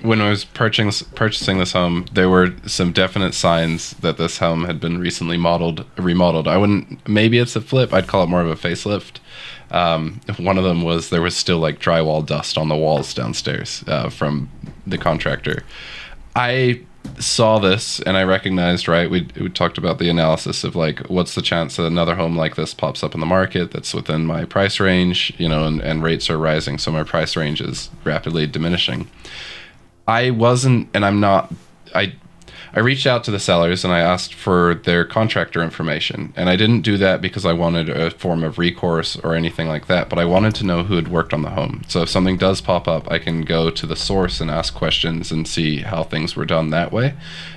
when I was purchasing this home, there were some definite signs that this home had been recently remodeled. Maybe it's a flip. I'd call it more of a facelift. One of them was there was still like drywall dust on the walls downstairs from the contractor. I saw this and I recognized, right, we talked about the analysis of like what's the chance that another home like this pops up in the market that's within my price range, and rates are rising, so my price range is rapidly diminishing. I reached out to the sellers and I asked for their contractor information. And I didn't do that because I wanted a form of recourse or anything like that, but I wanted to know who had worked on the home. So if something does pop up, I can go to the source and ask questions and see how things were done that way.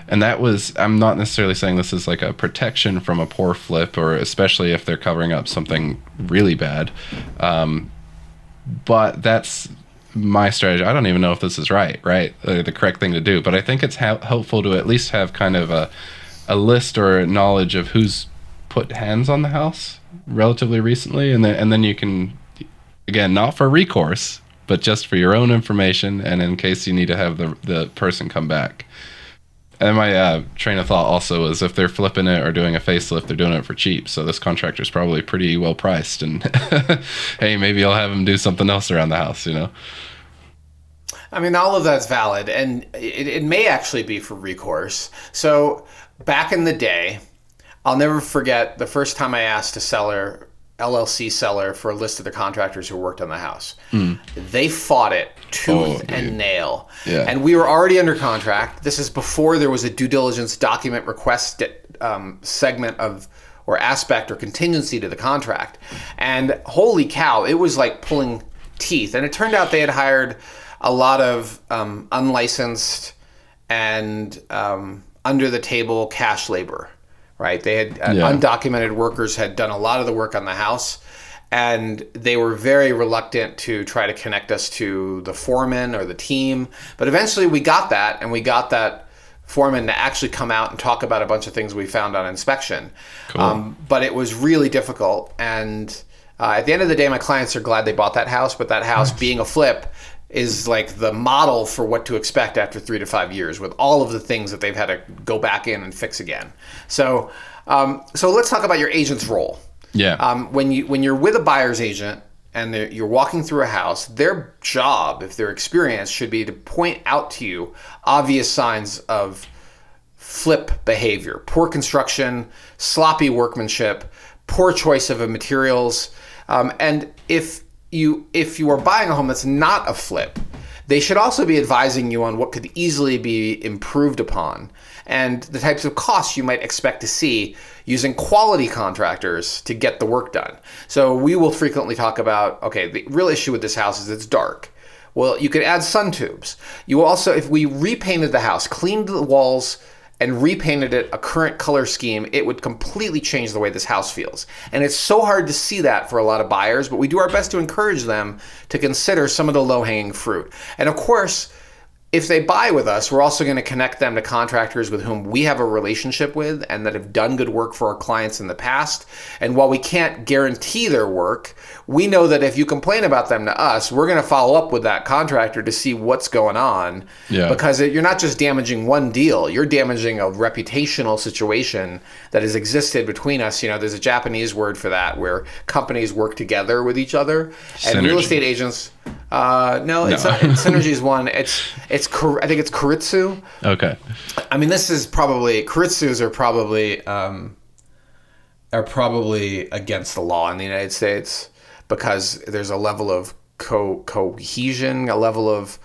And I'm not necessarily saying this is like a protection from a poor flip, or especially if they're covering up something really bad. But that's my strategy. I don't even know if this is right, the correct thing to do, but I think it's helpful to at least have kind of a list or knowledge of who's put hands on the house relatively recently, and then you can, again, not for recourse, but just for your own information and in case you need to have the person come back. And my train of thought also is if they're flipping it or doing a facelift, they're doing it for cheap. So this contractor's probably pretty well priced. And hey, maybe I'll have them do something else around the house, I mean, all of that's valid, and it may actually be for recourse. So back in the day, I'll never forget the first time I asked a LLC seller, for a list of the contractors who worked on the house. They fought it tooth and nail. Yeah. And we were already under contract. This is before there was a due diligence document request segment of or aspect or contingency to the contract. And holy cow, it was like pulling teeth. And it turned out they had hired a lot of unlicensed and under the table cash labor, right? They had undocumented workers had done a lot of the work on the house, and they were very reluctant to try to connect us to the foreman or the team. But eventually we got that, and we got that foreman to actually come out and talk about a bunch of things we found on inspection. Cool. But it was really difficult. And at the end of the day, my clients are glad they bought that house, but that house being a flip is like the model for what to expect after 3 to 5 years with all of the things that they've had to go back in and fix again. So let's talk about your agent's role. Yeah. When you're with a buyer's agent and you're walking through a house, their job, if they're experienced, should be to point out to you obvious signs of flip behavior, poor construction, sloppy workmanship, poor choice of materials. And if you are buying a home that's not a flip, they should also be advising you on what could easily be improved upon and the types of costs you might expect to see using quality contractors to get the work done. So we will frequently talk about, okay, the real issue with this house is it's dark. Well, you could add sun tubes. You also, if we repainted the house, cleaned the walls, and repainted it a current color scheme, it would completely change the way this house feels. And it's so hard to see that for a lot of buyers, but we do our best to encourage them to consider some of the low-hanging fruit. And of course, if they buy with us, we're also going to connect them to contractors with whom we have a relationship with and that have done good work for our clients in the past. And while we can't guarantee their work, we know that if you complain about them to us, we're going to follow up with that contractor to see what's going on. Yeah. Because you're not just damaging one deal, you're damaging a reputational situation that has existed between us. There's a Japanese word for that where companies work together with each other. And Synergy. Real estate agents... No. It's not. Synergy is one. I think it's Keiretsu. Okay. I mean, this is probably Keiretsus are probably are probably against the law in the United States because there's a level of cohesion, a level of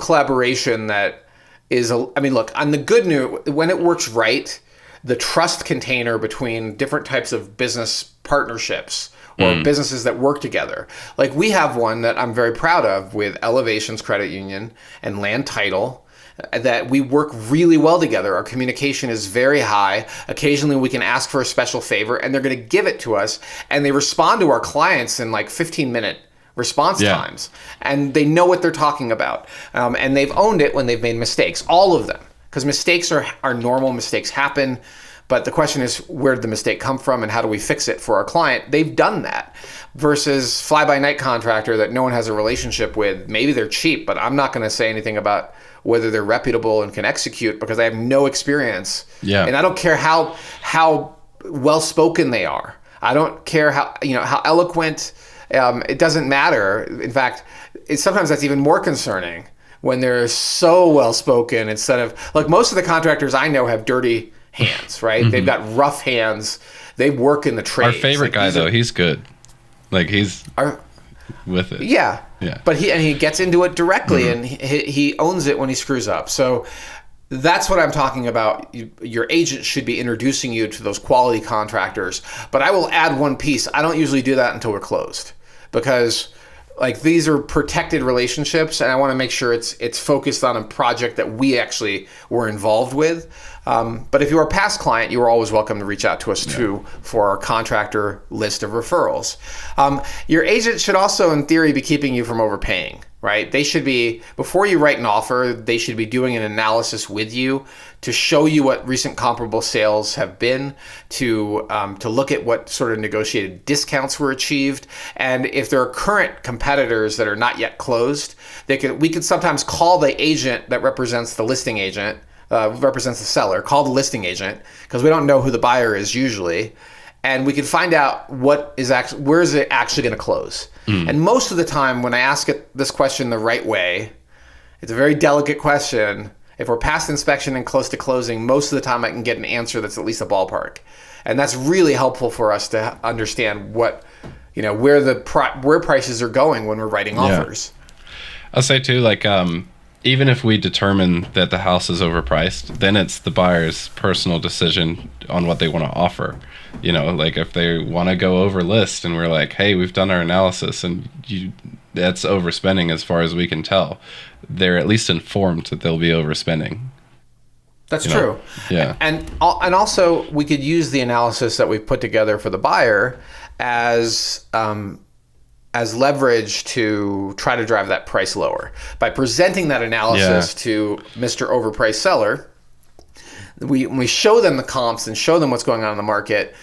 collaboration that is. I mean, look, on the good news, when it works right, the trust container between different types of business partnerships or businesses that work together. Like we have one that I'm very proud of with Elevations Credit Union and Land Title, that we work really well together. Our communication is very high. Occasionally we can ask for a special favor and they're going to give it to us, and they respond to our clients in like 15-minute response times, and they know what they're talking about. And they've owned it when they've made mistakes, all of them, because mistakes are normal. Mistakes happen. But the question is, where did the mistake come from and how do we fix it for our client? They've done that versus fly-by-night contractor that no one has a relationship with. Maybe they're cheap, but I'm not going to say anything about whether they're reputable and can execute because I have no experience. Yeah. And I don't care how well-spoken they are. I don't care how eloquent. It doesn't matter. In fact, sometimes that's even more concerning when they're so well-spoken instead of, like, most of the contractors I know have dirty hands, right? They've got rough hands. They work in the trades. Our favorite guy, though, he's good. Like, he's with it. Yeah. Yeah. But he gets into it directly, and he owns it when he screws up. So that's what I'm talking about. Your agent should be introducing you to those quality contractors. But I will add one piece. I don't usually do that until we're closed because, like, these are protected relationships, and I want to make sure it's focused on a project that we actually were involved with. But if you're a past client, you are always welcome to reach out to us too for our contractor list of referrals. Your agent should also, in theory, be keeping you from overpaying, right? They should be, before you write an offer, they should be doing an analysis with you to show you what recent comparable sales have been, to look at what sort of negotiated discounts were achieved. And if there are current competitors that are not yet closed, we could sometimes call the agent that represents the listing agent, represents the seller, call the listing agent, because we don't know who the buyer is usually, and we can find out where is it actually going to close. And most of the time, when I ask this question the right way, it's a very delicate question. If we're past inspection and close to closing, most of the time I can get an answer that's at least a ballpark, and that's really helpful for us to understand where prices are going when we're writing offers. I'll say too, like, even if we determine that the house is overpriced, then it's the buyer's personal decision on what they want to offer. You know, like if they want to go over list and we're like, hey, we've done our analysis and that's overspending as far as we can tell, they're at least informed that they'll be overspending. That's true. Yeah. And also we could use the analysis that we've put together for the buyer as leverage to try to drive that price lower. By presenting that analysis to Mr. Overpriced Seller, when we show them the comps and show them what's going on in the market,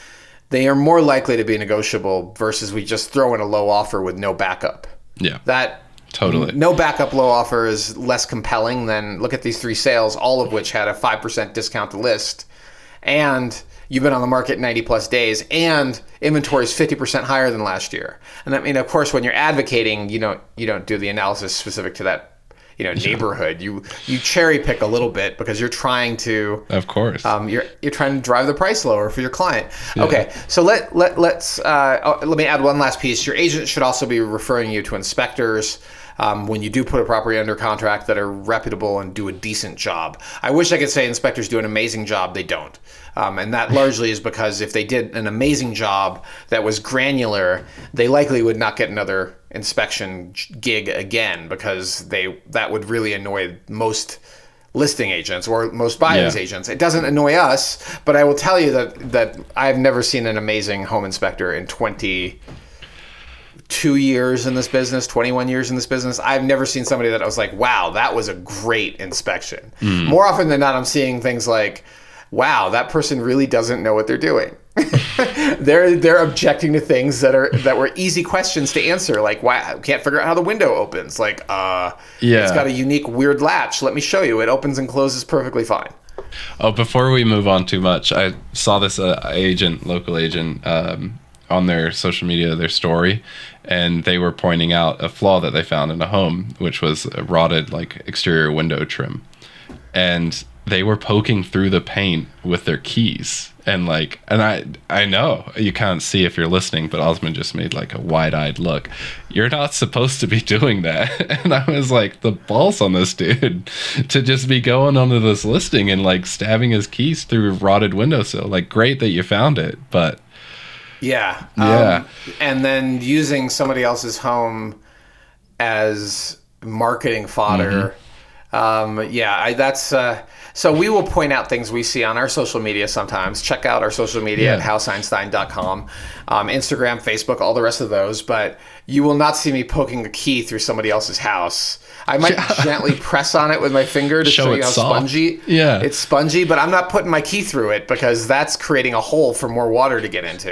they are more likely to be negotiable versus we just throw in a low offer with no backup. Yeah. That totally. No backup low offer is less compelling than, look at these 3 sales, all of which had a 5% discount to list, and you've been on the market 90 plus days, and inventory is 50% higher than last year. And I mean, of course, when you're advocating, you don't do the analysis specific to that neighborhood. You cherry pick a little bit because you're trying to, of course, you're trying to drive the price lower for your client. Yeah. Okay, so let me add one last piece. Your agent should also be referring you to inspectors when you do put a property under contract that are reputable and do a decent job. I wish I could say inspectors do an amazing job. They don't. And that largely is because if they did an amazing job that was granular, they likely would not get another inspection gig again, because that would really annoy most listing agents or most buyer's agents. It doesn't annoy us, but I will tell you that I've never seen an amazing home inspector in 22 years in this business, 21 years in this business. I've never seen somebody that I was like, wow, that was a great inspection. More often than not, I'm seeing things like, wow, that person really doesn't know what they're doing. They're objecting to things that were easy questions to answer, like, why I can't figure out how the window opens. Like, it's got a unique weird latch. Let me show you. It opens and closes perfectly fine. Oh, before we move on too much, I saw this local agent, on their social media, their story, and they were pointing out a flaw that they found in a home, which was a rotted, like, exterior window trim. And they were poking through the paint with their keys. And I know you can't see if you're listening, but Osmond just made like a wide-eyed look. You're not supposed to be doing that. And I was like, the balls on this dude to just be going onto this listing and like stabbing his keys through rotted windowsill. Like, great that you found it, but yeah. And then using somebody else's home as marketing fodder. That's so we will point out things we see on our social media sometimes. Check out our social media at houseeinstein.com, Instagram, Facebook, all the rest of those. But you will not see me poking a key through somebody else's house. I might gently press on it with my finger to show you how spongy. Yeah, it's spongy, but I'm not putting my key through it because that's creating a hole for more water to get into.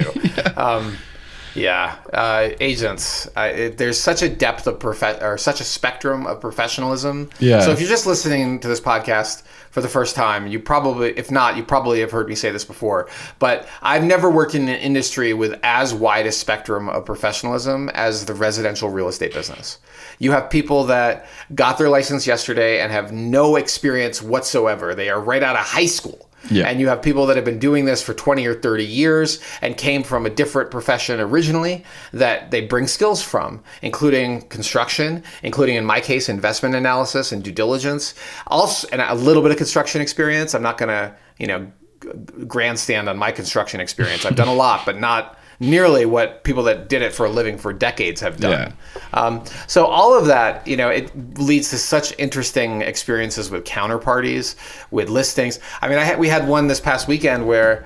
Agents. There's such a depth of such a spectrum of professionalism. Yeah. So if you're just listening to this podcast for the first time, if not, you probably have heard me say this before. But I've never worked in an industry with as wide a spectrum of professionalism as the residential real estate business. You have people that got their license yesterday and have no experience whatsoever. They are right out of high school. Yeah. And you have people that have been doing this for 20 or 30 years and came from a different profession originally that they bring skills from, including construction, including, in my case, investment analysis and due diligence, also, and a little bit of construction experience. I'm not going to, grandstand on my construction experience. I've done a lot, but not nearly what people that did it for a living for decades have done. Yeah. So all of that, it leads to such interesting experiences with counterparties, with listings. I mean, we had one this past weekend where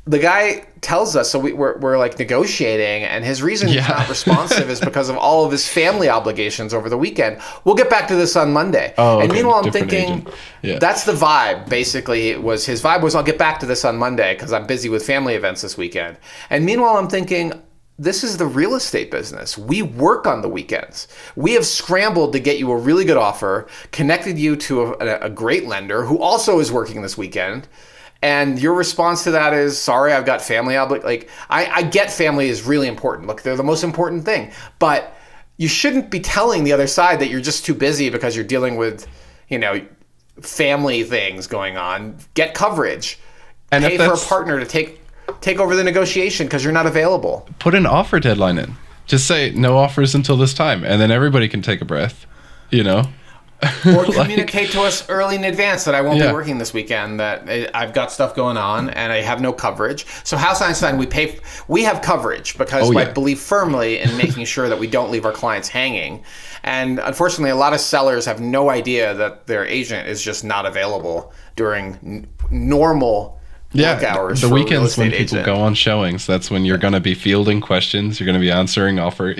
the guy tells us, so we're like negotiating, and his reason he's not responsive is because of all of his family obligations over the weekend. We'll get back to this on Monday. And meanwhile, I'm thinking, that's the vibe. Basically, his vibe was, I'll get back to this on Monday because I'm busy with family events this weekend. And meanwhile, I'm thinking, this is the real estate business. We work on the weekends. We have scrambled to get you a really good offer, connected you to a great lender who also is working this weekend. And your response to that is, sorry, I've got family obligations. I get family is really important. Look, they're the most important thing. But you shouldn't be telling the other side that you're just too busy because you're dealing with, family things going on. Get coverage. And pay for a partner to take over the negotiation because you're not available. Put an offer deadline in. Just say no offers until this time, and then everybody can take a breath, Or communicate to us early in advance that I won't be working this weekend, that I've got stuff going on and I have no coverage. So House Einstein, we have coverage because I believe firmly in making sure that we don't leave our clients hanging. And unfortunately, a lot of sellers have no idea that their agent is just not available during normal work hours. The weekends when people go on showings, that's when you're going to be fielding questions. You're going to be answering offer.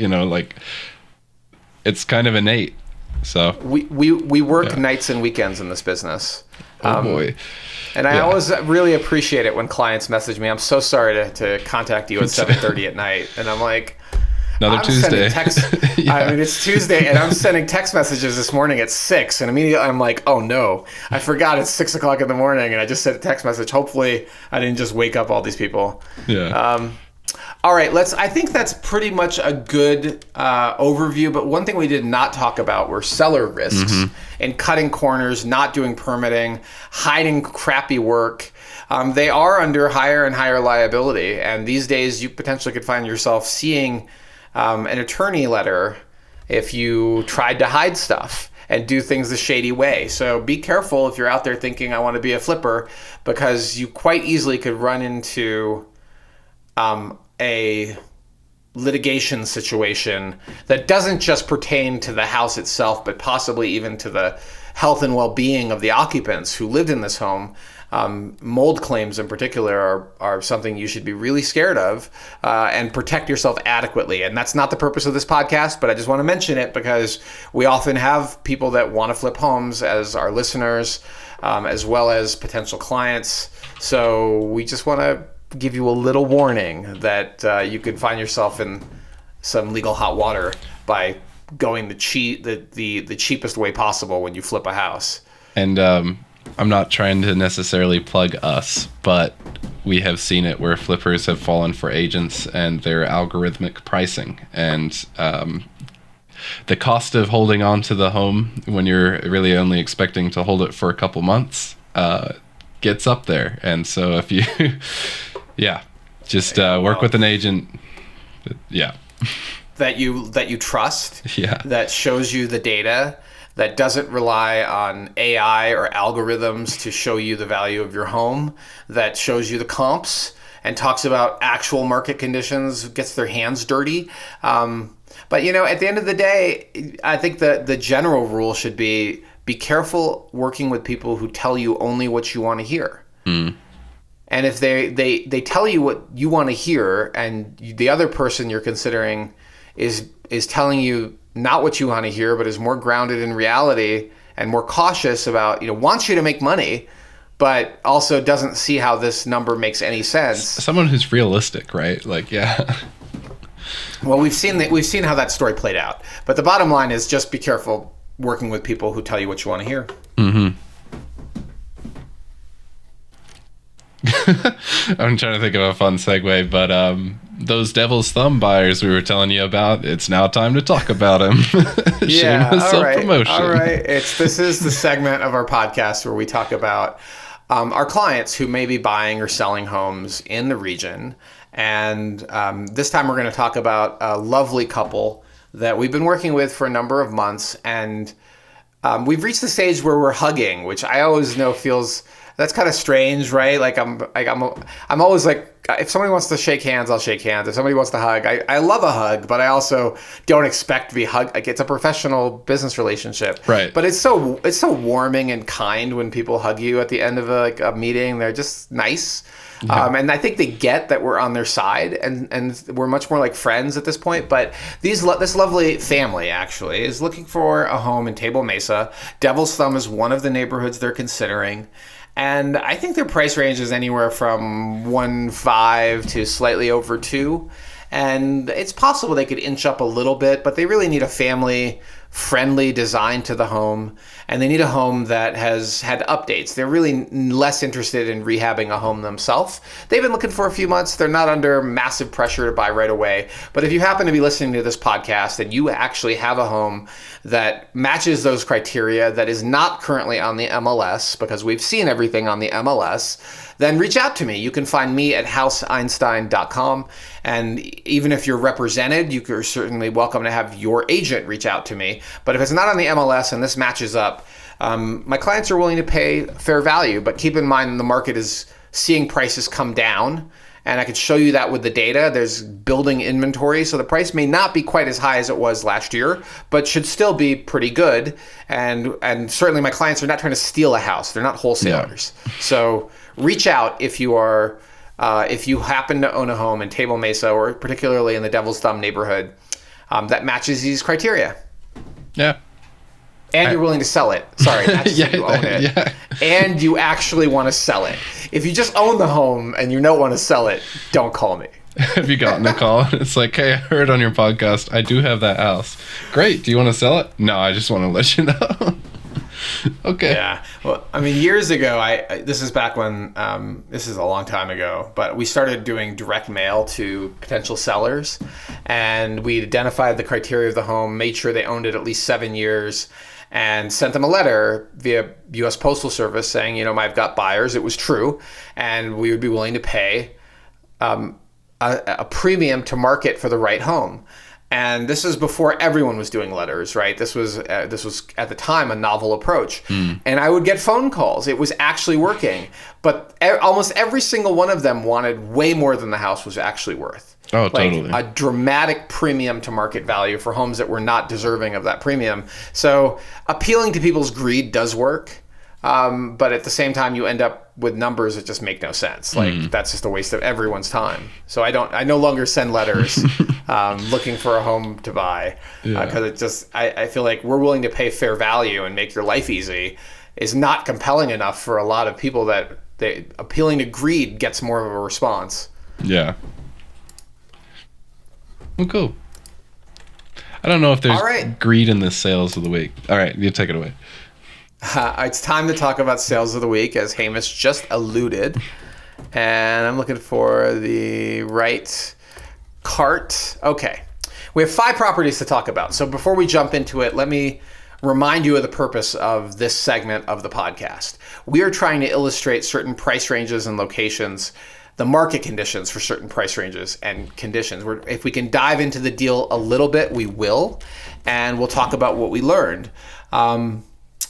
It's kind of innate. So we work nights and weekends in this business. Oh boy. And I always really appreciate it when clients message me, I'm so sorry to contact you at 7:30 at night. And I'm like, another Tuesday. I mean, it's Tuesday, and I'm sending text messages this morning at 6, and immediately I'm like, oh no, I forgot it's 6 o'clock in the morning, and I just sent a text message. Hopefully I didn't just wake up all these people. Yeah. All right, I think that's pretty much a good overview, but one thing we did not talk about were seller risks and cutting corners, not doing permitting, hiding crappy work. They are under higher and higher liability, and these days you potentially could find yourself seeing an attorney letter if you tried to hide stuff and do things the shady way. So be careful if you're out there thinking, I want to be a flipper, because you quite easily could run into a litigation situation that doesn't just pertain to the house itself, but possibly even to the health and well-being of the occupants who lived in this home. Mold claims in particular are something you should be really scared of and protect yourself adequately. And that's not the purpose of this podcast, but I just want to mention it because we often have people that want to flip homes as our listeners, as well as potential clients. So we just want to give you a little warning that you could find yourself in some legal hot water by going the cheapest way possible when you flip a house. And I'm not trying to necessarily plug us, but we have seen it where flippers have fallen for agents and their algorithmic pricing. And the cost of holding on to the home when you're really only expecting to hold it for a couple months gets up there. And so if you, yeah, just work with an agent. Yeah. That you trust. Yeah. That shows you the data. That doesn't rely on AI or algorithms to show you the value of your home. That shows you the comps and talks about actual market conditions. Gets their hands dirty. But at the end of the day, I think the general rule should be careful working with people who tell you only what you want to hear. And if they tell you what you want to hear, and the other person you're considering is telling you not what you want to hear, but is more grounded in reality and more cautious about, wants you to make money, but also doesn't see how this number makes any sense. Someone who's realistic, right? Like, yeah. Well, we've seen how that story played out. But the bottom line is just be careful working with people who tell you what you want to hear. Mm-hmm. I'm trying to think of a fun segue, but those Devil's Thumb buyers we were telling you about, it's now time to talk about them. Yeah, all right. Self-promotion. All right. This is the segment of our podcast where we talk about our clients who may be buying or selling homes in the region. And this time we're going to talk about a lovely couple that we've been working with for a number of months. And we've reached the stage where we're hugging, which I always know feels... That's kind of strange, right? I'm always like, if somebody wants to shake hands, I'll shake hands. If somebody wants to hug, I love a hug, but I also don't expect to be hugged. Like, it's a professional business relationship, right? But it's so warming and kind when people hug you at the end of a meeting. They're just nice, yeah. And I think they get that we're on their side, and we're much more like friends at this point. But this lovely family actually is looking for a home in Table Mesa. Devil's Thumb is one of the neighborhoods they're considering. And I think their price range is anywhere from 1.5 to slightly over 2. And it's possible they could inch up a little bit, but they really need a family-friendly design to the home. And they need a home that has had updates. They're really less interested in rehabbing a home themselves. They've been looking for a few months. They're not under massive pressure to buy right away. But if you happen to be listening to this podcast and you actually have a home that matches those criteria, that is not currently on the MLS, because we've seen everything on the MLS, then reach out to me. You can find me at houseeinstein.com. And even if you're represented, you're certainly welcome to have your agent reach out to me. But if it's not on the MLS and this matches up, my clients are willing to pay fair value. But keep in mind, the market is seeing prices come down. And I could show you that with the data. There's building inventory, so the price may not be quite as high as it was last year, but should still be pretty good. And certainly my clients are not trying to steal a house. They're not wholesalers. Yeah. So reach out if you are, if you happen to own a home in Table Mesa, or particularly in the Devil's Thumb neighborhood, that matches these criteria. Yeah. And you're willing to sell it. Sorry, not just that you own it. Yeah. And you actually want to sell it. If you just own the home and you don't want to sell it, don't call me. Have you gotten a call? It's like, hey, I heard on your podcast, I do have that house. Great. Do you want to sell it? No, I just want to let you know. Okay. Yeah. Well, I mean, years ago, this is back when, this is a long time ago, but we started doing direct mail to potential sellers, and we identified the criteria of the home, made sure they owned it at least 7 years, and sent them a letter via U.S. Postal Service saying, I've got buyers. It was true, and we would be willing to pay a premium to market for the right home. And this is before everyone was doing letters, right? This was at the time a novel approach. And I would get phone calls. It was actually working, but almost every single one of them wanted way more than the house was actually worth. Oh, totally. A dramatic premium to market value for homes that were not deserving of that premium. So appealing to people's greed does work. But at the same time, you end up with numbers that just make no sense. Like, that's just a waste of everyone's time. So I no longer send letters looking for a home to buy, because I feel like we're willing to pay fair value and make your life easy is not compelling enough for a lot of people that appealing to greed gets more of a response. Yeah. Well, cool. I don't know if there's greed in this sales of the week. All right, you take it away. It's time to talk about sales of the week, as Hamish just alluded. And I'm looking for the right cart. Okay. We have 5 properties to talk about. So before we jump into it, let me remind you of the purpose of this segment of the podcast. We are trying to illustrate certain price ranges and locations, the market conditions for certain price ranges and conditions. If we can dive into the deal a little bit, we will, and we'll talk about what we learned.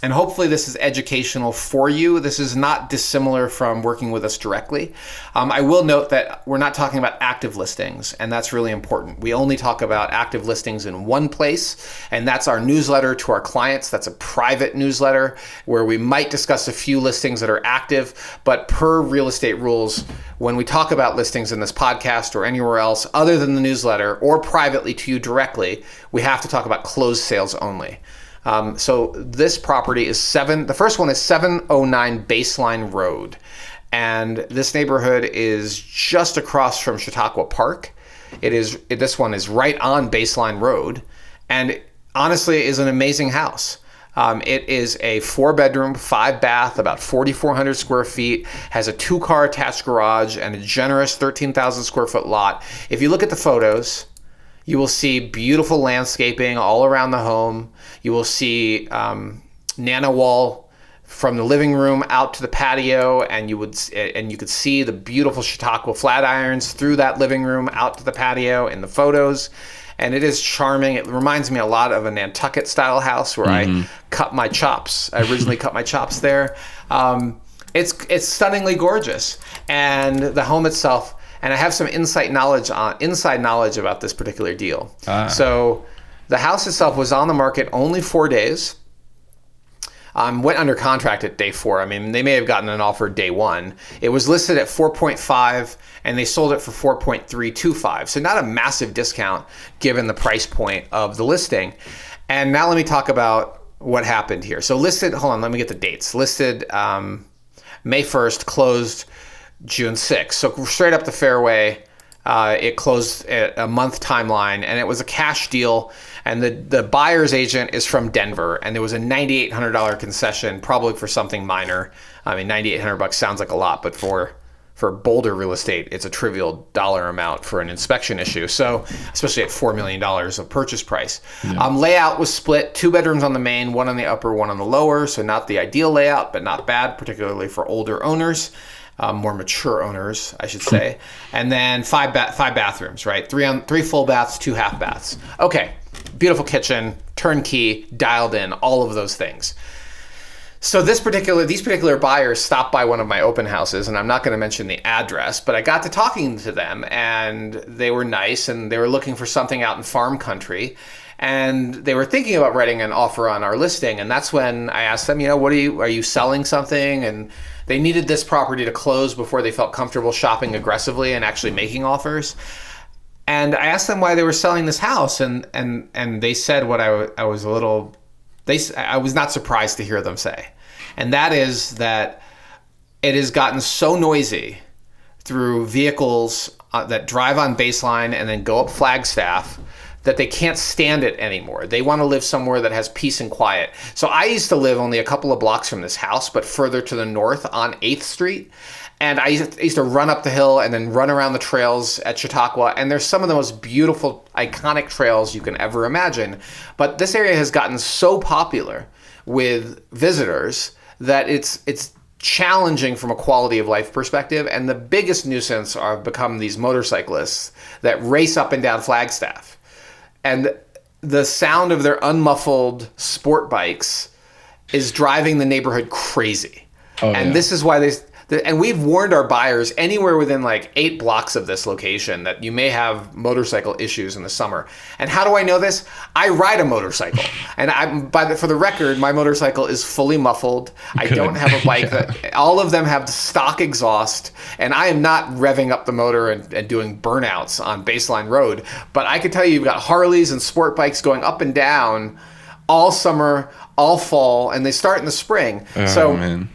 And hopefully this is educational for you. This is not dissimilar from working with us directly. I will note that we're not talking about active listings, and that's really important. We only talk about active listings in one place, and that's our newsletter to our clients. That's a private newsletter where we might discuss a few listings that are active, but per real estate rules, when we talk about listings in this podcast or anywhere else other than the newsletter or privately to you directly, we have to talk about closed sales only. So this property is the first one is 709 Baseline Road. And this neighborhood is just across from Chautauqua Park. This one is right on Baseline Road. And honestly, is an amazing house. It is a 4-bedroom, 5-bath, about 4,400 square feet, has a 2-car attached garage and a generous 13,000 square foot lot. If you look at the photos, you will see beautiful landscaping all around the home. You will see nano wall from the living room out to the patio, and you could see the beautiful Chautauqua flat irons through that living room out to the patio in the photos. And it is charming. It reminds me a lot of a Nantucket style house where I cut my chops. I originally cut my chops there. It's stunningly gorgeous, and the home itself. And I have some inside knowledge about this particular deal. So the house itself was on the market only 4 days. Went under contract at day 4. I mean, they may have gotten an offer day 1. It was listed at 4.5, and they sold it for 4.325. So not a massive discount given the price point of the listing. And now let me talk about what happened here. So listed, hold on, let me get the dates. Listed May 1st, closed June 6th. So straight up the fairway, it closed at a month timeline, and it was a cash deal. And the buyer's agent is from Denver, and there was a $9,800 concession, probably for something minor. I mean, $9,800 sounds like a lot, but for Boulder real estate, it's a trivial dollar amount for an inspection issue. So especially at $4 million of purchase price. Yeah. Layout was split, 2 bedrooms on the main, 1 on the upper, 1 on the lower. So not the ideal layout, but not bad, particularly for older owners. More mature owners, I should say. And then 5 bathrooms, right? 3 full baths, 2 half baths. Okay, beautiful kitchen, turnkey, dialed in, all of those things. So these particular buyers stopped by one of my open houses, and I'm not going to mention the address, but I got to talking to them, and they were nice, and they were looking for something out in farm country. And they were thinking about writing an offer on our listing, and that's when I asked them, are you selling something? And they needed this property to close before they felt comfortable shopping aggressively and actually making offers. And I asked them why they were selling this house, and they said what I was not surprised to hear them say. And that is that it has gotten so noisy through vehicles that drive on Baseline and then go up Flagstaff that they can't stand it anymore. They want to live somewhere that has peace and quiet. So I used to live only a couple of blocks from this house, but further to the north on 8th Street. And I used to run up the hill and then run around the trails at Chautauqua. And there's some of the most beautiful, iconic trails you can ever imagine. But this area has gotten so popular with visitors that it's challenging from a quality of life perspective. And the biggest nuisance have become these motorcyclists that race up and down Flagstaff. And the sound of their unmuffled sport bikes is driving the neighborhood crazy. This is why and we've warned our buyers anywhere within like 8 blocks of this location that you may have motorcycle issues in the summer. And how do I know this? I ride a motorcycle, and for the record, my motorcycle is fully muffled. I don't have a bike that all of them have stock exhaust, and I am not revving up the motor and doing burnouts on Baseline Road. But I can tell you, you've got Harleys and sport bikes going up and down all summer, all fall, and they start in the spring. Man.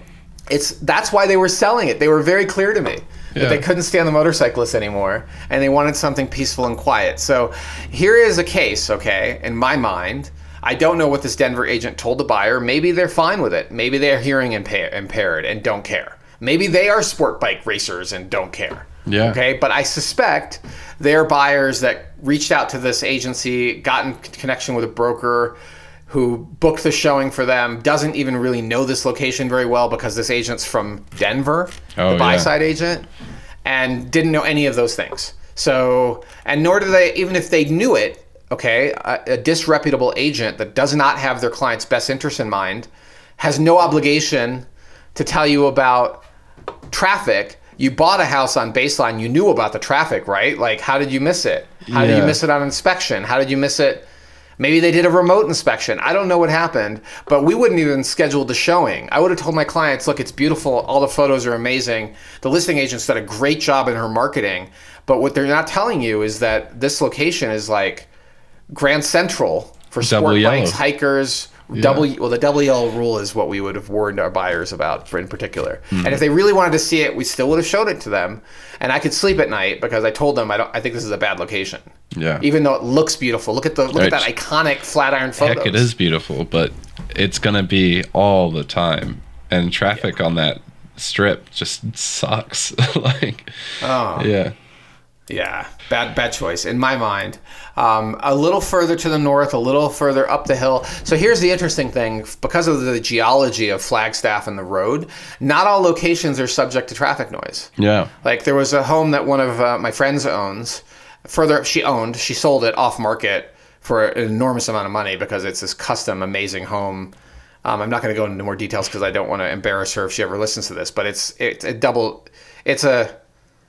That's why they were selling it. They were very clear to me that they couldn't stand the motorcyclists anymore, and they wanted something peaceful and quiet. So here is a case, okay, in my mind. I don't know what this Denver agent told the buyer. Maybe they're fine with it. Maybe they're hearing impaired and don't care. Maybe they are sport bike racers and don't care. Yeah. Okay, but I suspect they're buyers that reached out to this agency, got in connection with a broker, who booked the showing for them, doesn't even really know this location very well because this agent's from Denver, the buy-side agent, and didn't know any of those things. So, and nor do they, even if they knew it, okay, a disreputable agent that does not have their client's best interest in mind has no obligation to tell you about traffic. You bought a house on baseline, you knew about the traffic, right? Like, how did you miss it? How did you miss it on inspection? How did you miss it? Maybe they did a remote inspection. I don't know what happened, but we wouldn't even schedule the showing. I would have told my clients, look, it's beautiful. All the photos are amazing. The listing agent's done a great job in her marketing. But what they're not telling you is that this location is like Grand Central for sport bikes, hikers. The double yellow rule is what we would have warned our buyers about in particular. And if they really wanted to see it, we still would have showed it to them. And I could sleep at night because I told them I think this is a bad location. Yeah. Even though it looks beautiful. Look at that iconic Flatiron photos. Heck, it is beautiful, but it's gonna be all the time. And traffic on that strip just sucks. Yeah, bad choice in my mind. A little further to the north, a little further up the hill. So here's the interesting thing. Because of the geology of Flagstaff and the road, not all locations are subject to traffic noise. Yeah. Like there was a home that one of my friends owns. She sold it off market for an enormous amount of money because it's this custom, amazing home. I'm not going to go into more details because I don't want to embarrass her if she ever listens to this, but it's a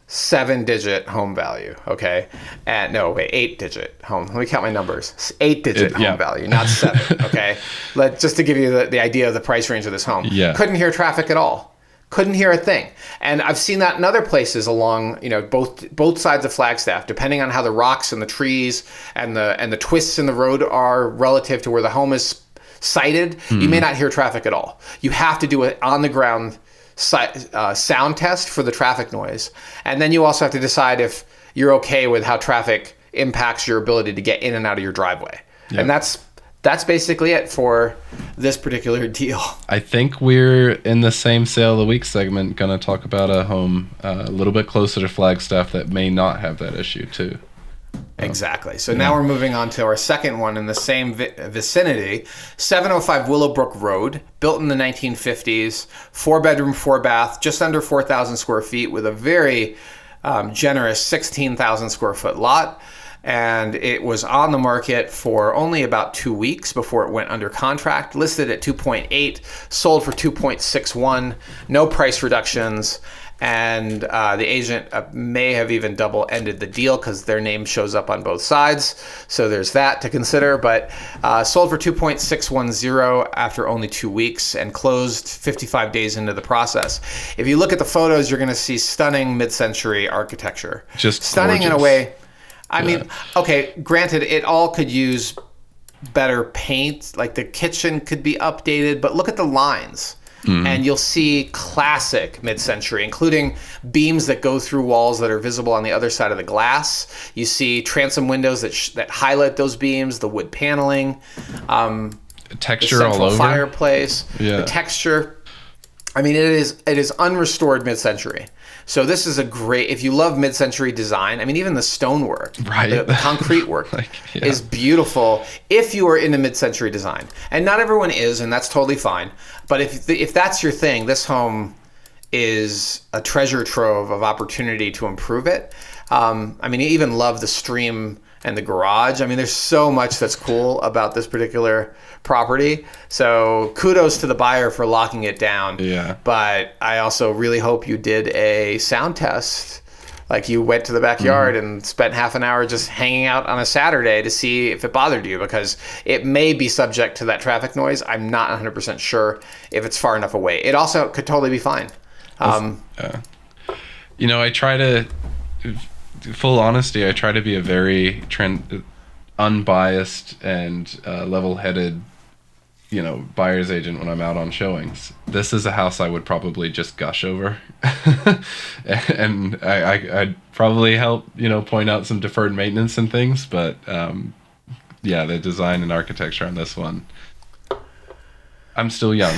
7-digit home value, okay? And no, wait, 8-digit home. Let me count my numbers. 8-digit home value, not 7, okay? Just to give you the idea of the price range of this home. Yeah. Couldn't hear traffic at all. Couldn't hear a thing. And I've seen that in other places along, both sides of Flagstaff, depending on how the rocks and the trees and the twists in the road are relative to where the home is sited. You may not hear traffic at all. You have to do it on the ground sound test for the traffic noise, and then you also have to decide if you're okay with how traffic impacts your ability to get in and out of your driveway. Yep. And that's basically it for this particular deal. I think we're in the same sale of the week segment going to talk about a home a little bit closer to Flagstaff that may not have that issue too. Exactly. So now we're moving on to our second one in the same vicinity, 705 Willowbrook Road, built in the 1950s, 4-bedroom, 4-bath, just under 4,000 square feet with a very generous 16,000 square foot lot. And it was on the market for only about 2 weeks before it went under contract, listed at 2.8, sold for 2.61, no price reductions. And the agent may have even double-ended the deal because their name shows up on both sides. So there's that to consider. But sold for 2.610 after only 2 weeks and closed 55 days into the process. If you look at the photos, you're going to see stunning mid-century architecture. Just stunning gorgeous. In a way. I mean, okay, granted, it all could use better paint. Like the kitchen could be updated, but look at the lines. And you'll see classic mid-century, including beams that go through walls that are visible on the other side of the glass. You see transom windows that highlight those beams, the wood paneling, texture the all over. Fireplace, the texture. I mean, it is unrestored mid-century. So this is a great, if you love mid-century design, I mean, even the stonework, the concrete work is beautiful if you are into mid-century design. And not everyone is, and that's totally fine. But if that's your thing, this home is a treasure trove of opportunity to improve it. I mean, you even love the stream and the garage. I mean, there's so much that's cool about this particular property. So kudos to the buyer for locking it down. Yeah. But I also really hope you did a sound test. Like you went to the backyard and spent half an hour just hanging out on a Saturday to see if it bothered you, because it may be subject to that traffic noise. I'm not 100% sure if it's far enough away. It also could totally be fine. I try to, full honesty, I try to be a very unbiased and level-headed, buyer's agent when I'm out on showings. This is a house I would probably just gush over. And I'd probably help, point out some deferred maintenance and things, but the design and architecture on this one, I'm still young.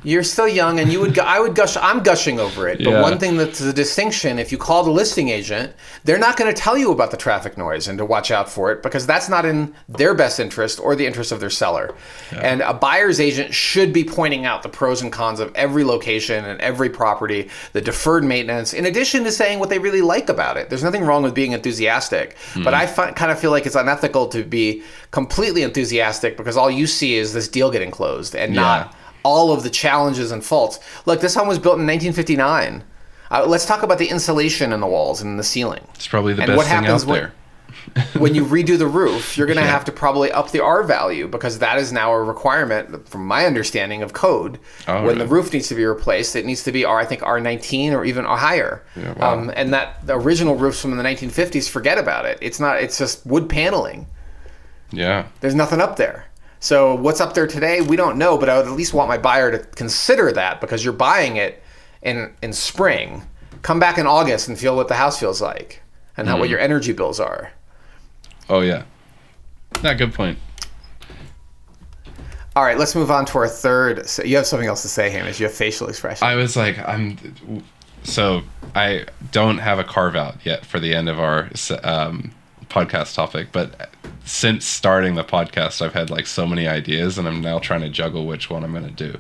You're still young, and I would gush. I'm gushing over it. But Yeah. one thing that's a distinction: if you call the listing agent, they're not going to tell you about the traffic noise and to watch out for it because that's not in their best interest or the interest of their seller. And a buyer's agent should be pointing out the pros and cons of every location and every property, the deferred maintenance, in addition to saying what they really like about it. There's nothing wrong with being enthusiastic, but I kind of feel like it's unethical to be completely enthusiastic because all you see is this deal getting closed and not all of the challenges and faults. Look, this home was built in 1959. Let's talk about the insulation in the walls and in the ceiling. It's probably the And best what thing happens out there. When you redo the roof, you're going to have to probably up the R value because that is now a requirement, from my understanding of code. Oh, when the really? roof needs to be replaced, it needs to be I think R19 or even higher. Yeah, wow. And that the original roofs from the 1950s, forget about it. It's not. It's just wood paneling. Yeah. There's nothing up there. So what's up there today, we don't know, but I would at least want my buyer to consider that because you're buying it in spring. Come back in August and feel what the house feels like and what your energy bills are. Oh, yeah. Yeah, good point. All right, let's move on to our third. So you have something else to say, Hamish. You have facial expression. I was like, so I don't have a Carveout yet for the end of our podcast topic, but since starting the podcast, I've had like so many ideas, and I'm now trying to juggle which one I'm going to do.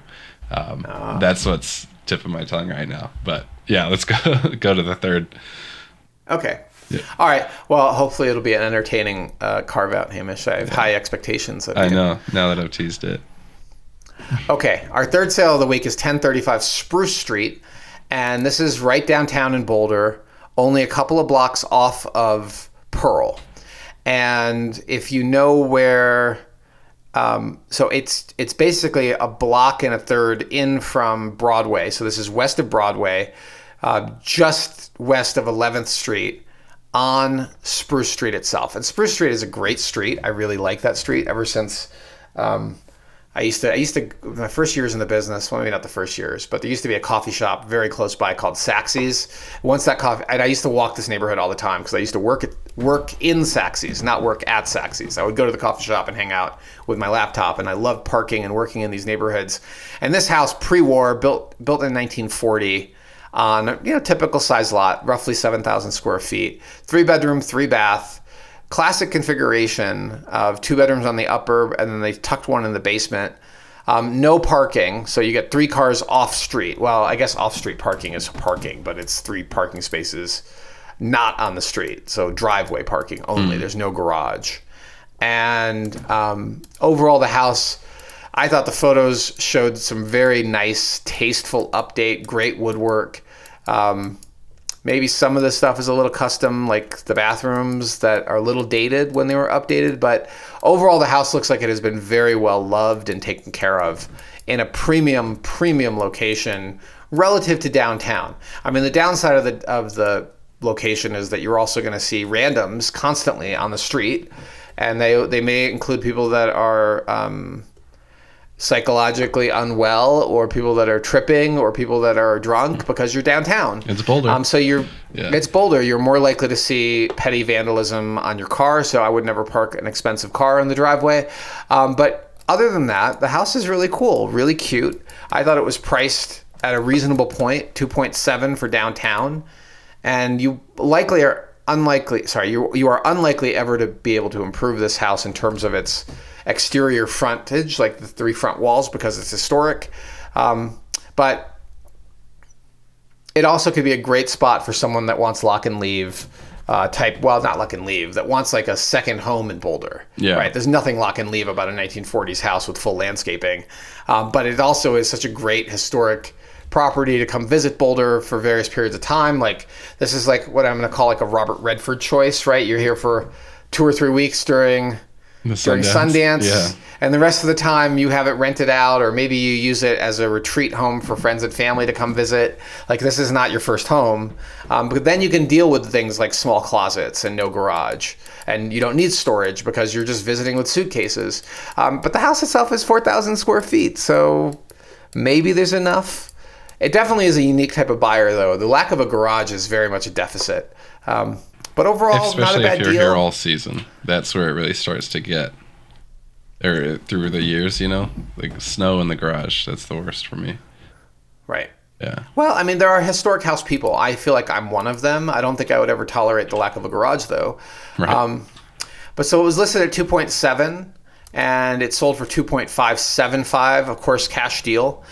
That's what's tip of my tongue right now. But yeah, let's go to the third. Okay. Yeah. All right. Well, hopefully it'll be an entertaining carve-out, Hamish. I have high expectations of you. I know, now that I've teased it. Okay. Our third sale of the week is 1035 Spruce Street, and this is right downtown in Boulder, only a couple of blocks off of Pearl. And if you know where, so it's basically a block and a third in from Broadway. So this is west of Broadway, just west of 11th Street on Spruce Street itself. And Spruce Street is a great street. I really like that street ever since I used to my first years in the business, well, maybe not the first years, but there used to be a coffee shop very close by called Saxy's. Once that coffee, and I used to walk this neighborhood all the time because I used to work in Saxy's, not work at Saxy's. I would go to the coffee shop and hang out with my laptop, and I loved parking and working in these neighborhoods. And this house, pre-war, built in 1940 on typical size lot, roughly 7,000 square feet, 3-bedroom, 3-bath. Classic configuration of 2 bedrooms on the upper, and then they tucked one in the basement. No parking, so you get 3 cars off street. Well, I guess off street parking is parking, but it's 3 parking spaces not on the street. So driveway parking only. There's no garage. And overall, the house, I thought the photos showed some very nice, tasteful update, great woodwork. Maybe some of the stuff is a little custom, like the bathrooms that are a little dated when they were updated. But overall, the house looks like it has been very well loved and taken care of in a premium location relative to downtown. I mean, the downside of the location is that you're also going to see randoms constantly on the street. And they may include people that are psychologically unwell, or people that are tripping, or people that are drunk because you're downtown. It's Boulder. It's Boulder. You're more likely to see petty vandalism on your car, so I would never park an expensive car in the driveway. But other than that, the house is really cool, really cute. I thought it was priced at a reasonable point, 2.7 for downtown, and you are unlikely ever to be able to improve this house in terms of its exterior frontage, like the 3 front walls, because it's historic. But it also could be a great spot for someone that wants lock and leave not lock and leave, that wants like a second home in Boulder. Yeah. Right. There's nothing lock and leave about a 1940s house with full landscaping. But it also is such a great historic property to come visit Boulder for various periods of time. Like, this is like what I'm going to call like a Robert Redford choice, right? You're here for 2 or 3 weeks during Sundance, yeah. And the rest of the time you have it rented out, or maybe you use it as a retreat home for friends and family to come visit. Like, this is not your first home, but then you can deal with things like small closets and no garage, and you don't need storage because you're just visiting with suitcases. But the house itself is 4,000 square feet, so maybe there's enough. It definitely is a unique type of buyer, though. The lack of a garage is very much a deficit. But overall, especially not a bad if you're deal. here all season, that's where it really starts to get. Or through the years, like snow in the garage, that's the worst for me. Right. Yeah. Well, I mean, there are historic house people. I feel like I'm one of them. I don't think I would ever tolerate the lack of a garage, though. Right. But so it was listed at 2.7, and it sold for 2.575. Of course, cash deal.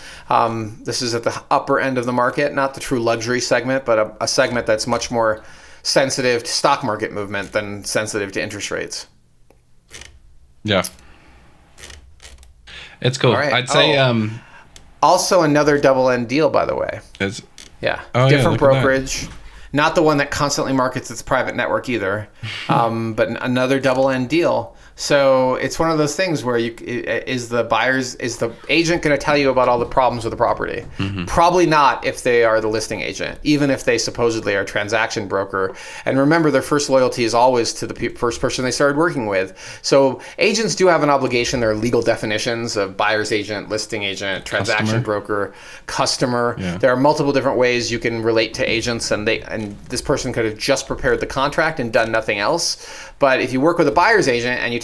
This is at the upper end of the market, not the true luxury segment, but a segment that's much more sensitive to stock market movement than sensitive to interest rates. Yeah. It's cool. All right. I'd say Also, another double end deal, by the way. it's Yeah. Oh, yeah, Different look at that. brokerage. Not the one that constantly markets its private network either, but another double end deal. So it's one of those things where is the agent going to tell you about all the problems with the property? Probably not if they are the listing agent, even if they supposedly are a transaction broker. And remember, their first loyalty is always to the first person they started working with. So agents do have an obligation. There are legal definitions of buyer's agent, listing agent, transaction Customer. broker, customer. Yeah. There are multiple different ways you can relate to agents, and this person could have just prepared the contract and done nothing else. But if you work with a buyer's agent and you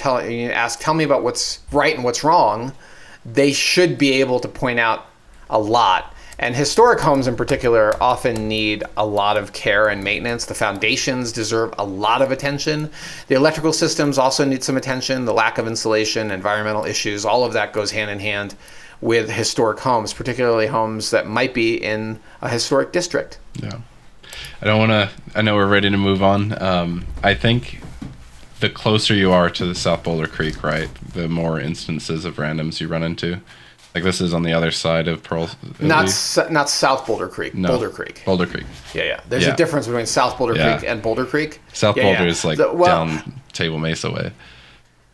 ask, tell me about what's right and what's wrong, they should be able to point out a lot. And historic homes in particular often need a lot of care and maintenance. The foundations deserve a lot of attention. The electrical systems also need some attention. The lack of insulation, environmental issues, all of that goes hand in hand with historic homes, particularly homes that might be in a historic district. Yeah. I know we're ready to move on. I think the closer you are to the South Boulder Creek, right, the more instances of randoms you run into. Like this is on the other side of Pearl. Not South Boulder Creek, No, Boulder Creek. Boulder Creek. Yeah. There's Yeah. a difference between South Boulder Yeah. Creek and Boulder Creek. South Yeah, Boulder yeah. is like Well, down Table Mesa way.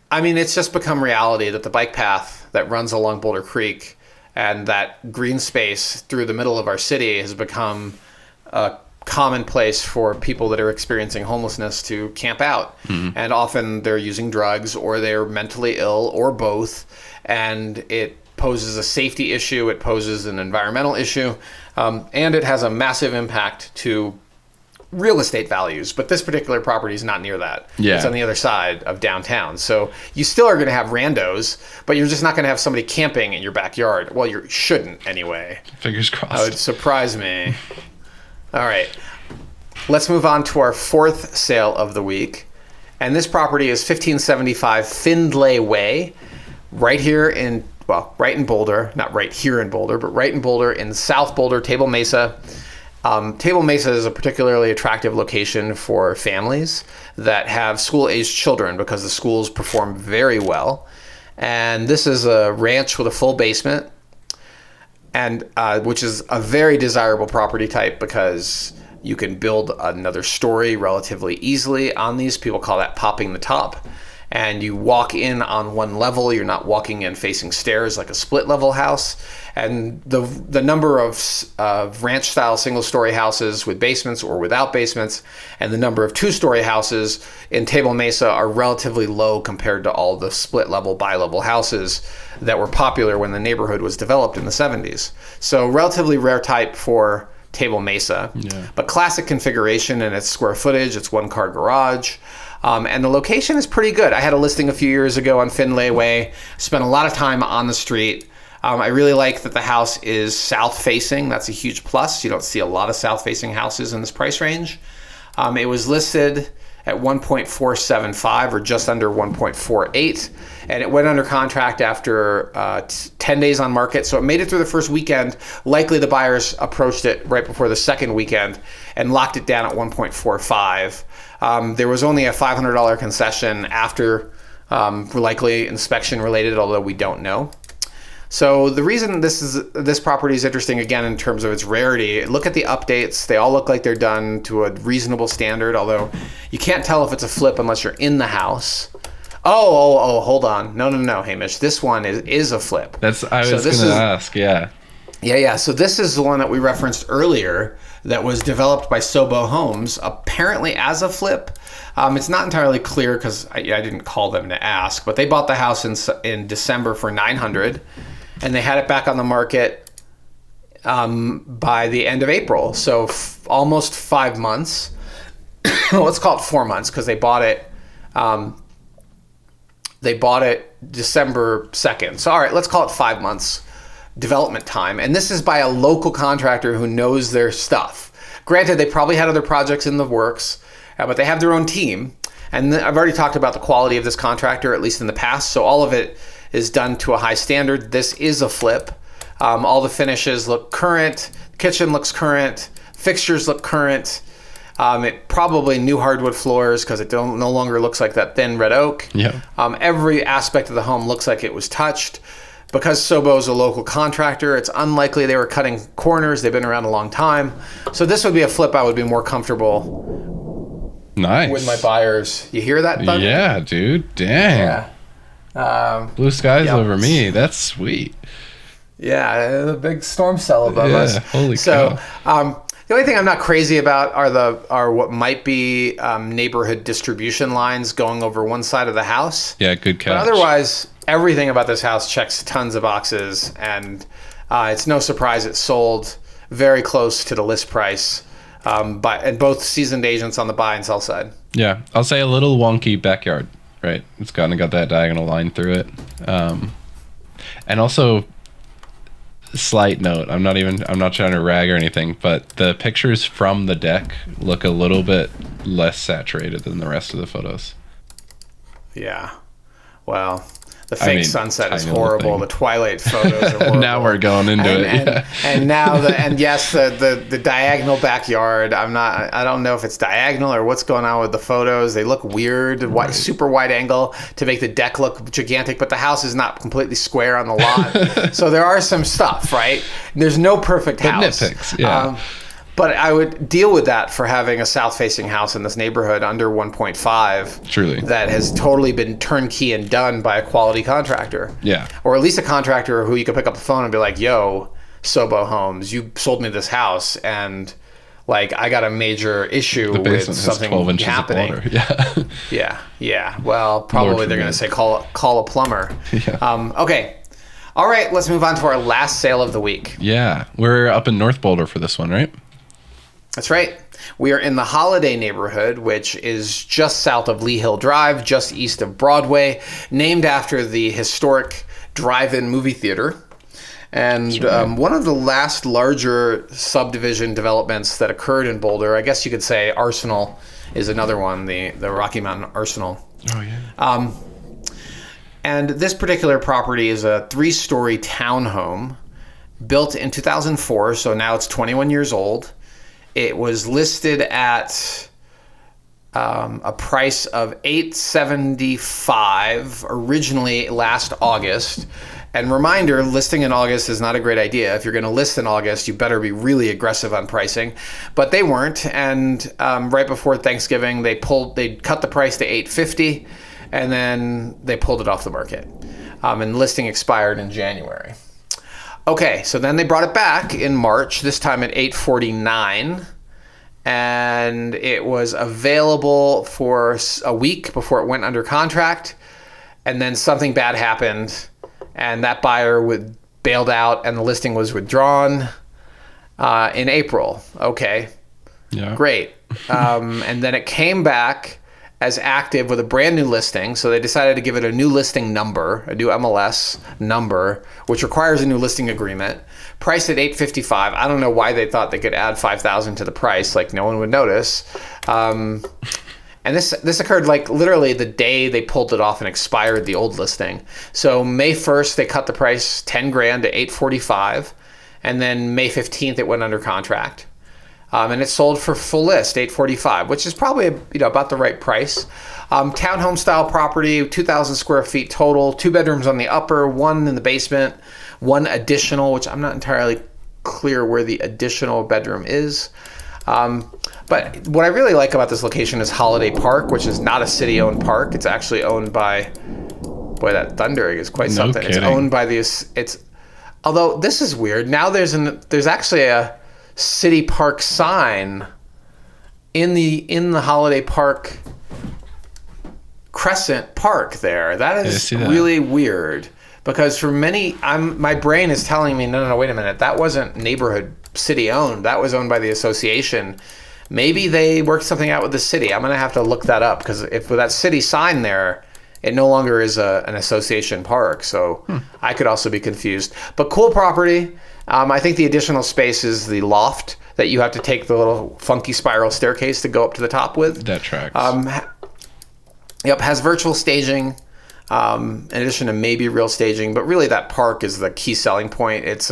I mean, it's just become reality that the bike path that runs along Boulder Creek and that green space through the middle of our city has become a commonplace for people that are experiencing homelessness to camp out. And often they're using drugs or they're mentally ill or both. And it poses a safety issue, it poses an environmental issue, and it has a massive impact to real estate values. But this particular property is not near that. Yeah. It's on the other side of downtown. So you still are going to have randos, but you're just not going to have somebody camping in your backyard. Well, you shouldn't anyway. Fingers That crossed. would surprise me. All right. Let's move on to our fourth sale of the week. And this property is 1575 Findlay Way, right in Boulder. Not right here in Boulder, but right in Boulder in South Boulder, Table Mesa. Table Mesa is a particularly attractive location for families that have school-aged children because the schools perform very well. And this is a ranch with a full basement, and which is a very desirable property type because you can build another story relatively easily on these. People call that popping the top. And you walk in on one level. You're not walking in facing stairs like a split level house. And the number of ranch style single story houses with basements or without basements and the number of 2-story houses in Table Mesa are relatively low compared to all the split level bi-level houses that were popular when the neighborhood was developed in the 70s. So relatively rare type for Table Mesa, but classic configuration in its square footage, its 1-car garage. And the location is pretty good. I had a listing a few years ago on Findlay Way. Spent a lot of time on the street. I really like that the house is south-facing. That's a huge plus. You don't see a lot of south-facing houses in this price range. It was listed at 1.475 or just under 1.48, and it went under contract after 10 days on market. So it made it through the first weekend. Likely the buyers approached it right before the second weekend and locked it down at 1.45. There was only a $500 concession after likely inspection related, although we don't know. So the reason this property is interesting, again, in terms of its rarity, look at the updates. They all look like they're done to a reasonable standard, although you can't tell if it's a flip unless you're in the house. Oh, hold on. No, Hamish. This one is a flip. I was going to ask, yeah. Yeah. So this is the one that we referenced earlier that was developed by Sobo Homes, apparently as a flip. It's not entirely clear because I didn't call them to ask, but they bought the house in December for $900, and they had it back on the market by the end of April. So almost 5 months. Let's call it 4 months because they bought it. They bought it December 2nd. So all right, let's call it 5 months. development time. And this is by a local contractor who knows their stuff. Granted, they probably had other projects in the works, but they have their own team. And I've already talked about the quality of this contractor, at least in the past. So all of it is done to a high standard. This is a flip. All the finishes look current. The kitchen looks current. Fixtures look current. It probably new hardwood floors because it no longer looks like that thin red oak. Yeah. Every aspect of the home looks like it was touched. Because Sobo is a local contractor, it's unlikely they were cutting corners. They've been around a long time. So this would be a flip I would be more comfortable with my buyers. You hear that, thunder? Yeah, dude. Dang. Yeah. Blue skies over me. That's sweet. Yeah, the big storm cell above us. Holy cow. The only thing I'm not crazy about are what might be neighborhood distribution lines going over one side of the house. Yeah, good catch. But otherwise, everything about this house checks tons of boxes, and it's no surprise it sold very close to the list price, and both seasoned agents on the buy and sell side. Yeah, I'll say a little wonky backyard, right? It's kind of got that diagonal line through it. And also, slight note, I'm not trying to rag or anything, but the pictures from the deck look a little bit less saturated than the rest of the photos. Yeah. Well, the fake sunset is tiny horrible. little thing. The twilight photos are horrible. Now we're going into it. And now the diagonal backyard. I don't know if it's diagonal or what's going on with the photos. They look weird, super wide angle to make the deck look gigantic, but the house is not completely square on the lot. So there are some stuff, right? There's no perfect house. Nitpicks, yeah. But I would deal with that for having a south-facing house in this neighborhood under 1.5. Truly. That has totally been turnkey and done by a quality contractor. Yeah. Or at least a contractor who you could pick up the phone and be like, yo, Sobo Homes, you sold me this house and like I got a major issue with something 12 inches happening. Of water. Yeah. Yeah. Well, probably they're going to say call a plumber. Yeah. Okay. All right, let's move on to our last sale of the week. Yeah. We're up in North Boulder for this one, right? That's right. We are in the Holiday neighborhood, which is just south of Lee Hill Drive, just east of Broadway, named after the historic drive-in movie theater. And one of the last larger subdivision developments that occurred in Boulder, I guess you could say Arsenal is another one, the Rocky Mountain Arsenal. Oh, yeah. And this particular property is a 3-story townhome built in 2004, so now it's 21 years old. It was listed at a price of $875 originally last August. And reminder, listing in August is not a great idea. If you're going to list in August, you better be really aggressive on pricing. But they weren't, and right before Thanksgiving, they cut the price to $850, and then they pulled it off the market. And listing expired in January. Okay, so then they brought it back in March, this time at $849, and it was available for a week before it went under contract, and then something bad happened, and that buyer bailed out, and the listing was withdrawn in April. Okay, yeah, great. And then it came back as active with a brand new listing. So they decided to give it a new listing number, a new MLS number, which requires a new listing agreement, priced at $855. I don't know why they thought they could add $5,000 to the price, like no one would notice. And this occurred like literally the day they pulled it off and expired the old listing. So May 1st, they cut the price $10,000 to $845. And then May 15th, it went under contract. And it sold for full list, $845, which is probably about the right price. Townhome style property, 2,000 square feet total, 2 bedrooms on the upper, 1 in the basement, 1 additional, which I'm not entirely clear where the additional bedroom is. But what I really like about this location is Holiday Park, which is not a city-owned park. It's actually owned by, boy, that thundering is quite something. Kidding. It's owned by although this is weird. Now there's actually a city park sign in the Holiday Park Crescent Park there. That is really weird because for many, my brain is telling me, no, wait a minute. That wasn't neighborhood city owned. That was owned by the association. Maybe they worked something out with the city. I'm going to have to look that up because if with that city sign there, It no longer is an association park, so I could also be confused. But cool property. I think the additional space is the loft that you have to take the little funky spiral staircase to go up to the top with. That tracks. Yep, has virtual staging, in addition to maybe real staging, but really that park is the key selling point. It's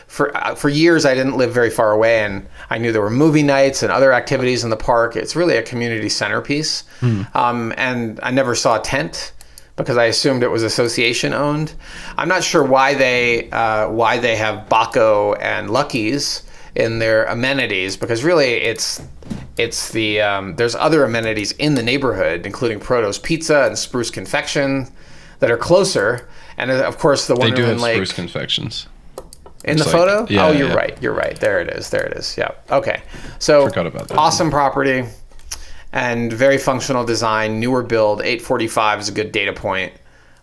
for years I didn't live very far away, and I knew there were movie nights and other activities in the park. It's really a community centerpiece, and I never saw a tent because I assumed it was association owned. I'm not sure why they have Baco and Lucky's in their amenities, because really it's the there's other amenities in the neighborhood, including Proto's Pizza and Spruce Confection, that are closer, and of course the They do Wonderland have Lake Spruce Confections. in the Looks like- photo. yeah, Oh, you're yeah. right. You're right. There it is. Yeah. Okay. So Forgot about that. awesome property and very functional design. Newer build. 845 is a good data point.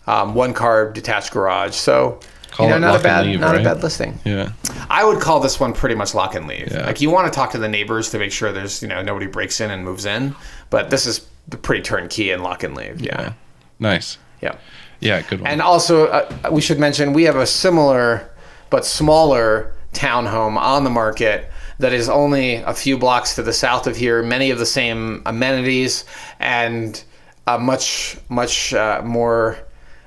One car detached garage. So Call it not lock a bad and leave, not right? a bad listing. Yeah. I would call this one pretty much lock and leave. Yeah. Like, you want to talk to the neighbors to make sure there's nobody breaks in and moves in, but this is pretty turnkey and lock and leave. Yeah. Nice. Yeah. Yeah, good one. And also, we should mention we have a similar but smaller townhome on the market that is only a few blocks to the south of here. Many of the same amenities and a much more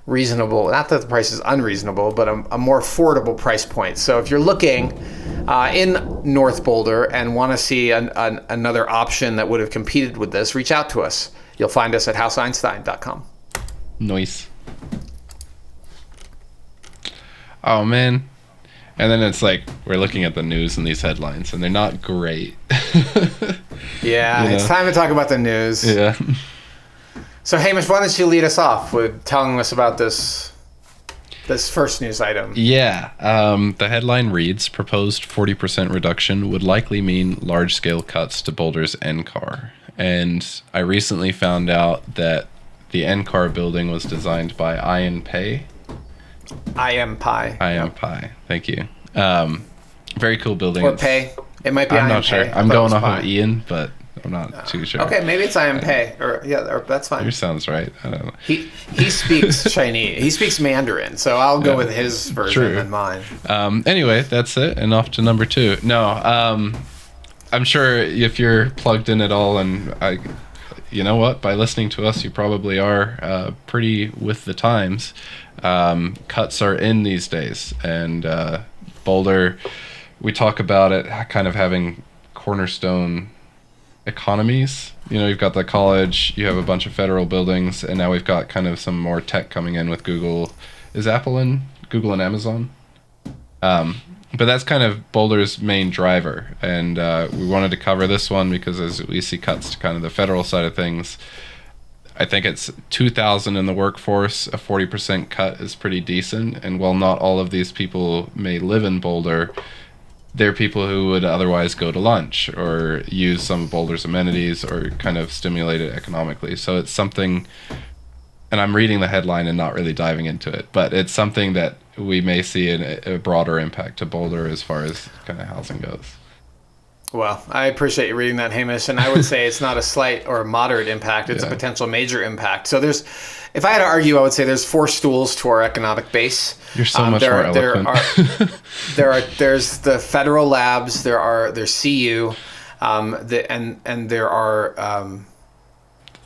reasonable. Not that the price is unreasonable, but a more affordable price point. So if you're looking in North Boulder and want to see another option that would have competed with this, reach out to us. You'll find us at houseeinstein.com. Nice. Oh, man. And then it's like, we're looking at the news and these headlines, and they're not great. Yeah, You it's know? time to talk about the news. Yeah. So, Hamish, why don't you lead us off with telling us about this first news item? Yeah. The headline reads, proposed 40% reduction would likely mean large-scale cuts to Boulder's NCAR. And I recently found out that the NCAR building was designed by Ian Pei. I am Pi. Ian Pei. Thank you. Very cool building. Or Pay. It might be I'm I am not sure. Pay. I'm I thought it going was off Pi. of Ian, but I'm not too sure. Okay, maybe it's I am Pay. Or that's fine. Yours sounds right. I don't know. He speaks Chinese. He speaks Mandarin, so I'll go with his version True. than mine. Anyway, that's it, and off to number 2. No, I'm sure if you're plugged in at all, and you know what, by listening to us, you probably are pretty with the times. Cuts are in these days, and Boulder, we talk about it kind of having cornerstone economies. You've got the college, you have a bunch of federal buildings, and now we've got kind of some more tech coming in with Google. Is Apple in Google and Amazon? But that's kind of Boulder's main driver, and we wanted to cover this one because as we see cuts to kind of the federal side of things, I think it's 2,000 in the workforce. A 40% cut is pretty decent, and while not all of these people may live in Boulder, they're people who would otherwise go to lunch or use some of Boulder's amenities or kind of stimulate it economically. So it's something, and I'm reading the headline and not really diving into it, but it's something that we may see a broader impact to Boulder as far as kind of housing goes. Well, I appreciate you reading that, Hamish, and I would say it's not a slight or a moderate impact. It's a potential major impact. So if I had to argue, I would say there's 4 stools to our economic base. You're so much more eloquent. There's the federal labs. There's CU, and there are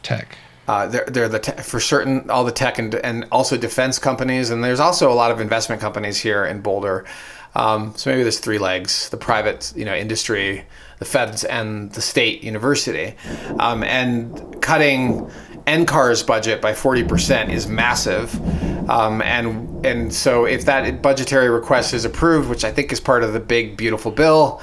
Tech. they're for certain all the tech and also defense companies, and there's also a lot of investment companies here in Boulder. So maybe there's 3 legs: the private, industry, the feds, and the state university. And cutting NCAR's budget by 40% is massive. And so if that budgetary request is approved, which I think is part of the big, beautiful bill,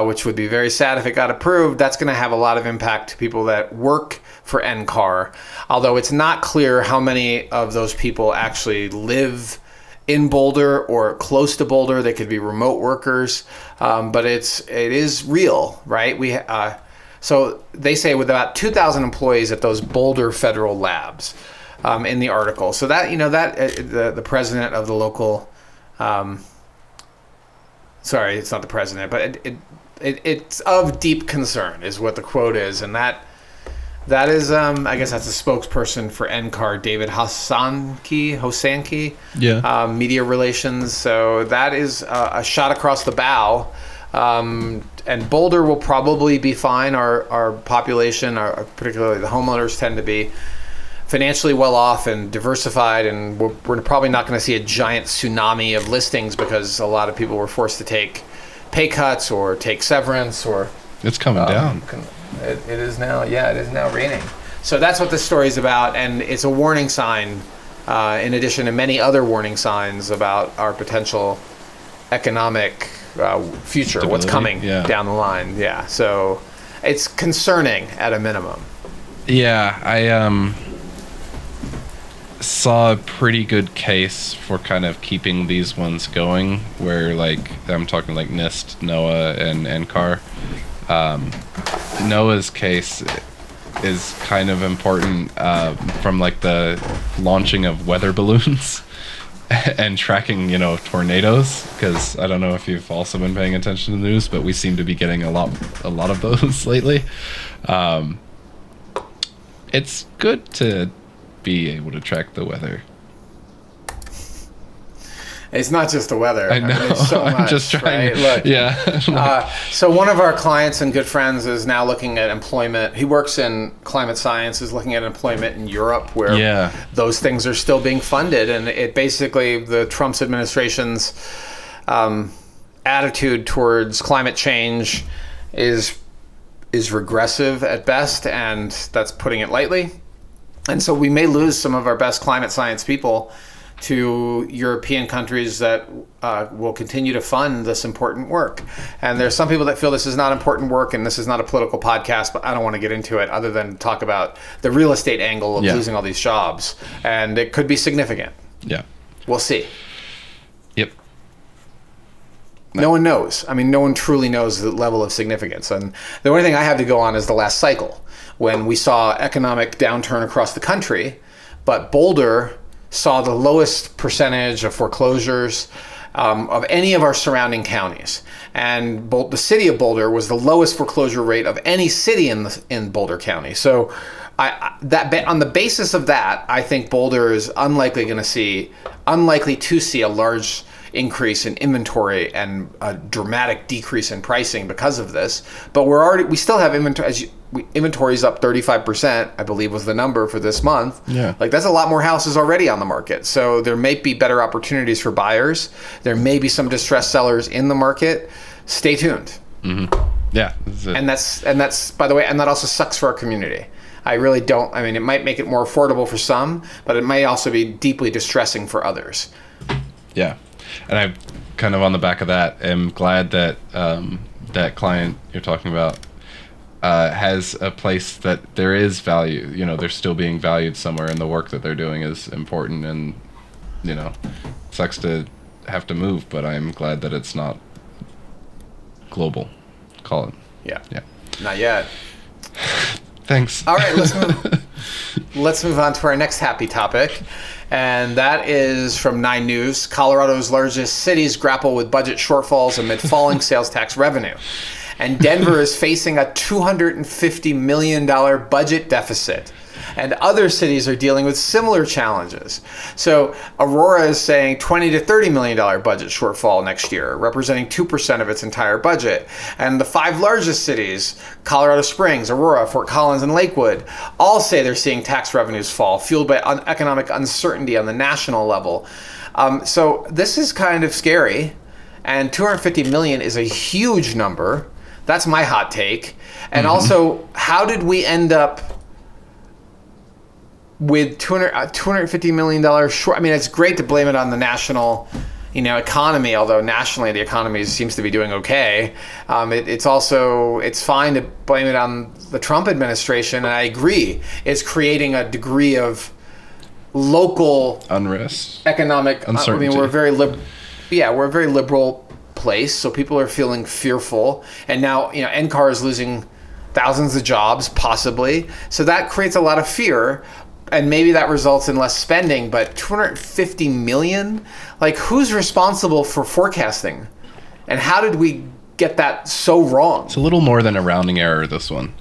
which would be very sad if it got approved, that's going to have a lot of impact to people that work for NCAR. Although it's not clear how many of those people actually live in Boulder or close to Boulder. They could be remote workers, but it is real, right? So they say with about 2,000 employees at those Boulder federal labs in the article. So that the president of the local, sorry, it's not the president, but it's of deep concern is what the quote is, and That is, I guess that's a spokesperson for NCAR, David Hosanki, media relations. So that is a shot across the bow. And Boulder will probably be fine. Our population, particularly the homeowners, tend to be financially well off and diversified, and we're probably not going to see a giant tsunami of listings because a lot of people were forced to take pay cuts or take severance, or it's coming down. It is now raining. So that's what this story is about, and it's a warning sign in addition to many other warning signs about our potential economic future, Stability, what's coming down the line. Yeah, so it's concerning at a minimum. Yeah, I saw a pretty good case for kind of keeping these ones going, where like I'm talking like NIST, NOAA, and NCAR. NOAA's case is kind of important from like the launching of weather balloons and tracking, tornadoes, because I don't know if you've also been paying attention to the news, but we seem to be getting a lot of those lately. It's good to be able to track the weather. It's not just the weather. I know. There's so much, I'm just trying. Right? Look, yeah. So one of our clients and good friends is now looking at employment. He works in climate science, is looking at employment in Europe, where those things are still being funded, and it basically the Trump's administration's attitude towards climate change is regressive at best, and that's putting it lightly. And so we may lose some of our best climate science people to European countries that will continue to fund this important work. And there's some people that feel this is not important work, and this is not a political podcast, but I don't want to get into it other than talk about the real estate angle of losing all these jobs. And it could be significant. Yeah. We'll see. Yep. No one knows. I mean, no one truly knows the level of significance. And the only thing I have to go on is the last cycle, when we saw economic downturn across the country, but Boulder saw the lowest percentage of foreclosures of any of our surrounding counties. And the city of Boulder was the lowest foreclosure rate of any city in Boulder County. So on the basis of that, I think Boulder is unlikely to see a large increase in inventory and a dramatic decrease in pricing because of this. But we still have inventory. Inventory's up 35%, I believe was the number for this month. Yeah. Like that's a lot more houses already on the market. So there may be better opportunities for buyers. There may be some distressed sellers in the market. Stay tuned. Mm-hmm. Yeah. And that's by the way, and that also sucks for our community. I really don't. I mean, it might make it more affordable for some, but it may also be deeply distressing for others. Yeah. And I kind of on the back of that am glad that that client you're talking about has a place that there is value. They're still being valued somewhere, and the work that they're doing is important. And sucks to have to move, but I'm glad that it's not global. Call it. Yeah. Yeah. Not yet. Thanks. All right, let's move on to our next happy topic. And that is from 9 News. Colorado's largest cities grapple with budget shortfalls amid falling sales tax revenue. And Denver is facing a $250 million budget deficit. And other cities are dealing with similar challenges. So Aurora is saying $20 to $30 million budget shortfall next year, representing 2% of its entire budget. And the 5 largest cities, Colorado Springs, Aurora, Fort Collins, and Lakewood, all say they're seeing tax revenues fall, fueled by economic uncertainty on the national level. So this is kind of scary. And $250 million is a huge number. That's my hot take. And also, how did we end up with $250 million short? I mean, it's great to blame it on the national, economy, although nationally the economy seems to be doing okay. It's fine to blame it on the Trump administration, and I agree, it's creating a degree of local unrest, economic uncertainty. I mean, we're a very liberal place, so people are feeling fearful, and now NCAR is losing thousands of jobs possibly, so that creates a lot of fear. And maybe that results in less spending, but $250 million? Like, who's responsible for forecasting? And how did we get that so wrong? It's a little more than a rounding error, this one.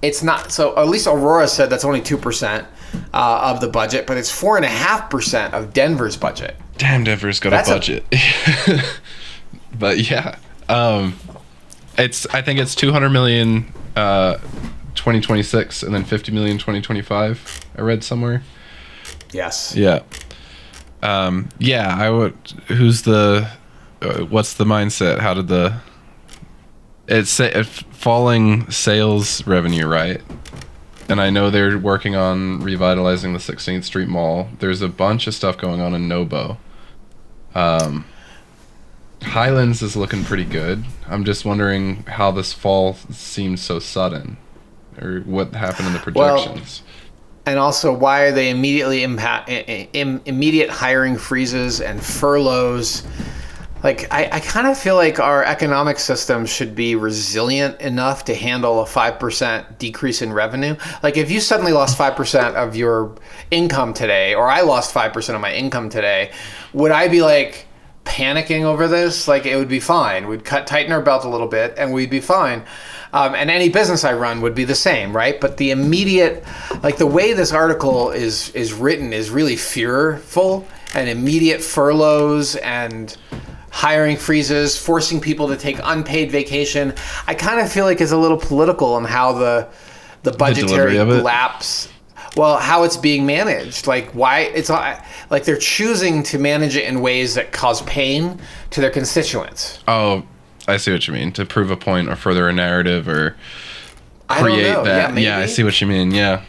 it's not. So at least Aurora said that's only 2% of the budget, but it's 4.5% of Denver's budget. Damn, Denver's got a budget. But yeah, I think it's 200 million 2026 and then 50 million 2025. I read somewhere. Yes. Yeah. I would. Who's the? What's the mindset? How did it's falling sales revenue, right? And I know they're working on revitalizing the 16th Street Mall. There's a bunch of stuff going on in Nobo. Highlands is looking pretty good. I'm just wondering how this fall seems so sudden, or what happened in the projections. And also, why are they immediate hiring freezes and furloughs? Like, I kind of feel like our economic system should be resilient enough to handle a 5% decrease in revenue. Like, if you suddenly lost 5% of your income today, or I lost 5% of my income today, would I be like panicking over this? Like, it would be fine. We'd tighten our belt a little bit and we'd be fine. And any business I run would be the same, right? But the immediate, like the way this article is written is really fearful, and immediate furloughs and hiring freezes, forcing people to take unpaid vacation. I kind of feel like it's a little political in how the budgetary lapse, well, how it's being managed. Like why it's like they're choosing to manage it in ways that cause pain to their constituents. Oh, I see what you mean. To prove a point or further a narrative or create that. Yeah, I see what you mean. Yeah.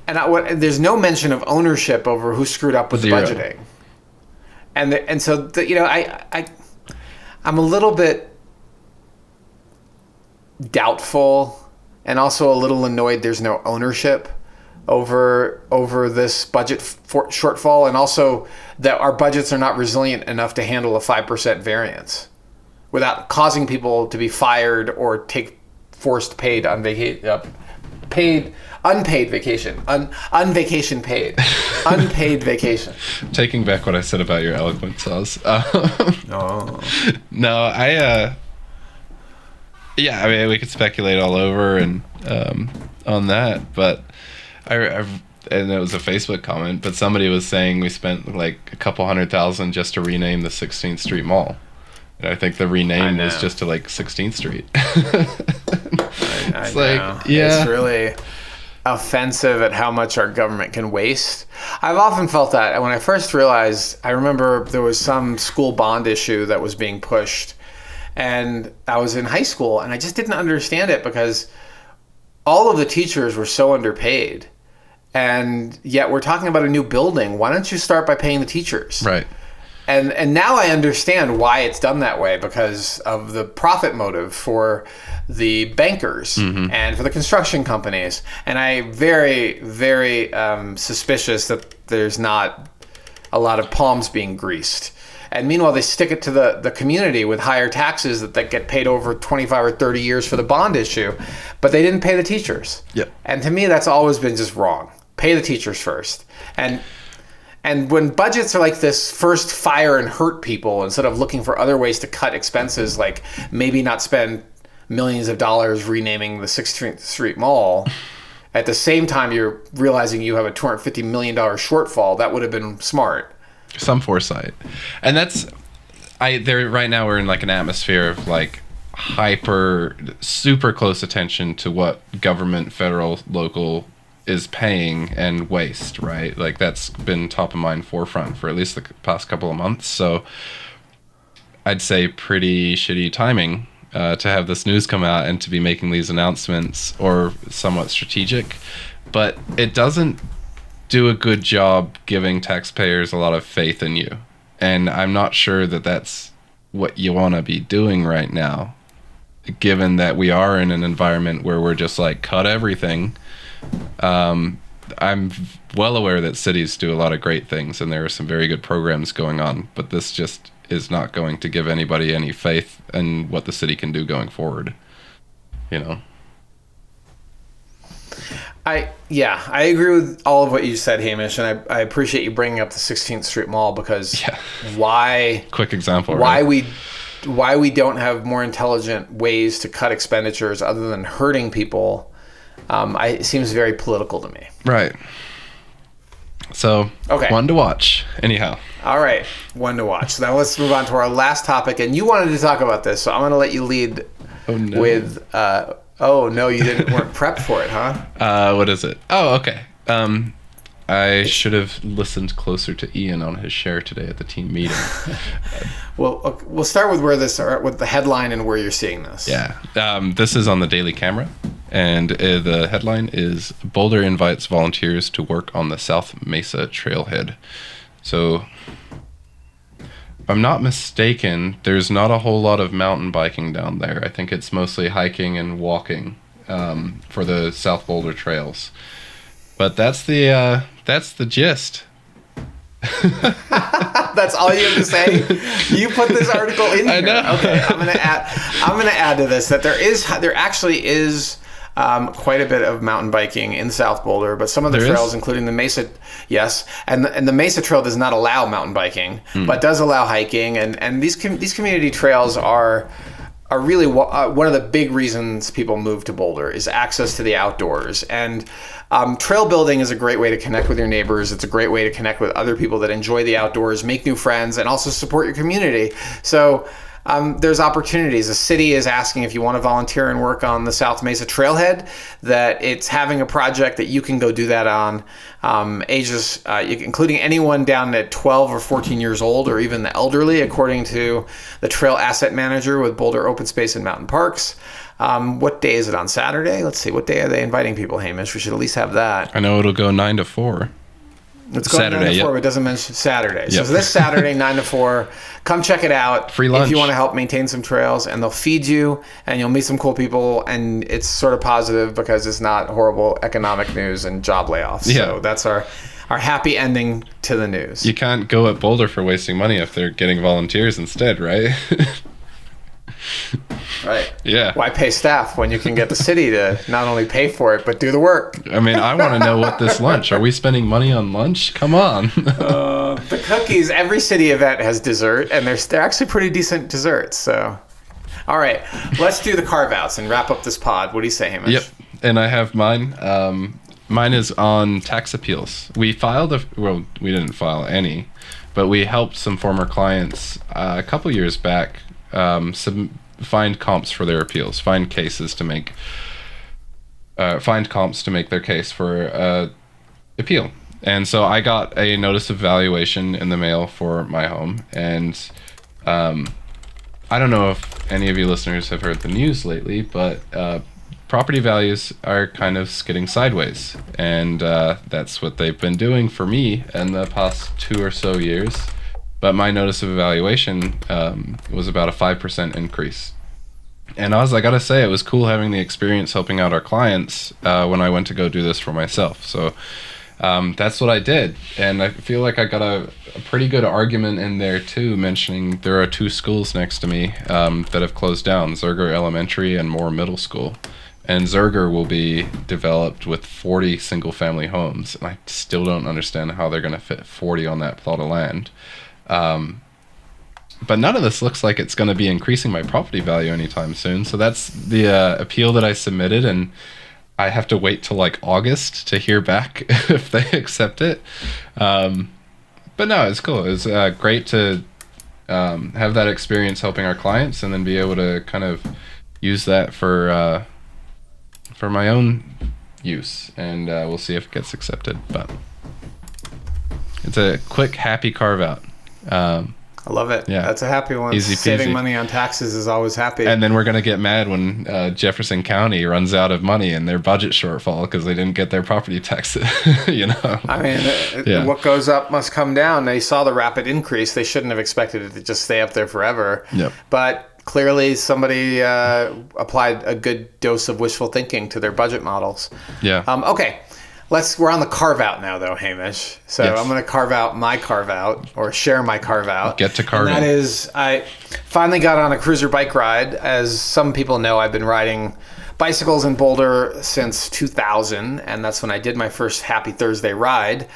And there's no mention of ownership over who screwed up with the budgeting. And so I'm a little bit doubtful and also a little annoyed there's no ownership over this budget shortfall, and also that our budgets are not resilient enough to handle a 5% variance without causing people to be fired or take forced paid unpaid vacation, unvacation paid, unpaid vacation. Taking back what I said about your eloquent sauce. Oh. No, yeah, I mean, we could speculate all over and on that, but and it was a Facebook comment, but somebody was saying we spent like a couple $100,000 just to rename the 16th Street Mall. And I think the rename is just to like 16th Street. I know. Yeah. It's really offensive at how much our government can waste. I've often felt that. And when I first realized, I remember there was some school bond issue that was being pushed, and I was in high school and I just didn't understand it because all of the teachers were so underpaid. And yet we're talking about a new building. Why don't you start by paying the teachers? Right. And now I understand why it's done that way, because of the profit motive for the bankers and for the construction companies. And I'm very, very suspicious that there's not a lot of palms being greased. And meanwhile, they stick it to the community with higher taxes that get paid over 25 or 30 years for the bond issue, but they didn't pay the teachers. Yep. And to me, that's always been just wrong. Pay the teachers first. And when budgets are like this, first fire and hurt people instead of looking for other ways to cut expenses, like maybe not spend millions of dollars renaming the 16th Street Mall, at the same time you're realizing you have a $250 million shortfall, that would have been smart. Some foresight. And right now we're in like an atmosphere of like super close attention to what government, federal, local is paying and waste, right? Like that's been top of mind forefront for at least the past couple of months. So I'd say pretty shitty timing to have this news come out and to be making these announcements, or somewhat strategic, but it doesn't do a good job giving taxpayers a lot of faith in you. And I'm not sure that that's what you want to be doing right now, given that we are in an environment where we're just like, cut everything. I'm well aware that cities do a lot of great things and there are some very good programs going on, but this just is not going to give anybody any faith in what the city can do going forward, you know? I agree with all of what you said, Hamish, and I appreciate you bringing up the 16th Street Mall, because quick example, why we don't have more intelligent ways to cut expenditures other than hurting people It seems very political to me. Right. So, Okay. one to watch. Anyhow. All right, one to watch. Now let's move on to our last topic. And you wanted to talk about this, so I'm going to let you lead with... oh, no, you weren't prepped for it, huh? What is it? Oh, okay. I should have listened closer to Ian on his share today at the team meeting. Well, we'll start with with the headline and where you're seeing this. Yeah. This is on the Daily Camera, and the headline is Boulder invites volunteers to work on the South Mesa Trailhead. So, if I'm not mistaken, there's not a whole lot of mountain biking down there. I think it's mostly hiking and walking for the South Boulder trails. But that's the gist. That's all you have to say? You put this article in here. I know. Okay, I'm gonna add to this that there actually is quite a bit of mountain biking in South Boulder, but some of the trails, including the Mesa, yes, and the Mesa Trail does not allow mountain biking, but does allow hiking, and these community trails are really one of the big reasons people move to Boulder is access to the outdoors. And trail building is a great way to connect with your neighbors. It's a great way to connect with other people that enjoy the outdoors, make new friends, and also support your community. So there's opportunities. The city is asking if you want to volunteer and work on the South Mesa Trailhead, that it's having a project that you can go do that on. Ages, including anyone down at 12 or 14 years old, or even the elderly, according to the trail asset manager with Boulder Open Space and Mountain Parks. What day is it on? Saturday? Let's see. What day are they inviting people, Hamish? We should at least have that. I know it'll go 9 to 4. It's going Saturday, 9 to 4, yep. but it doesn't mention Saturday. So Yep. this Saturday, 9 to 4, come check it out. Free lunch. If you want to help maintain some trails, and they'll feed you, and you'll meet some cool people, and it's sort of positive because it's not horrible economic news and job layoffs. Yeah. So that's our happy ending to the news. You can't go at Boulder for wasting money if they're getting volunteers instead, right? Right. Yeah. Why pay staff when you can get the city to not only pay for it, but do the work? I mean, I want to know what this lunch. Are we spending money on lunch? Come on. The cookies, every city event has dessert, and they're actually pretty decent desserts. So, all right, let's do the carve-outs and wrap up this pod. What do you say, Hamish? Yep. And I have mine. Mine is on tax appeals. We didn't file any, but we helped some former clients a couple years back find comps for their appeals, find comps to make their case for appeal. And so I got a notice of valuation in the mail for my home, and I don't know if any of you listeners have heard the news lately, but property values are kind of skidding sideways, and that's what they've been doing for me in the past 2 or so years. But my notice of evaluation was about a 5% increase. And I gotta say, it was cool having the experience helping out our clients when I went to go do this for myself. So that's what I did. And I feel like I got a pretty good argument in there too, mentioning there are 2 schools next to me that have closed down, Zerger Elementary and Moore Middle School. And Zerger will be developed with 40 single-family homes. And I still don't understand how they're going to fit 40 on that plot of land. But none of this looks like it's going to be increasing my property value anytime soon. So that's the appeal that I submitted, and I have to wait till like August to hear back if they accept it. But no, it's cool. It's great to have that experience helping our clients, and then be able to kind of use that for my own use. And we'll see if it gets accepted. But it's a quick, happy carve out. I love it. Yeah. That's a happy one. Easy Saving peasy. money on taxes is always happy. And then we're going to get mad when Jefferson County runs out of money in their budget shortfall because they didn't get their property tax, you know? I mean, Yeah. What goes up must come down. They saw the rapid increase. They shouldn't have expected it to just stay up there forever. Yep. But clearly somebody applied a good dose of wishful thinking to their budget models. Yeah. Okay. We're on the carve out now, though, Hamish. So Yes. I'm going to carve out my carve out, or share my carve out. Get to carving. And that is, I finally got on a cruiser bike ride. As some people know, I've been riding bicycles in Boulder since 2000, and that's when I did my first Happy Thursday ride.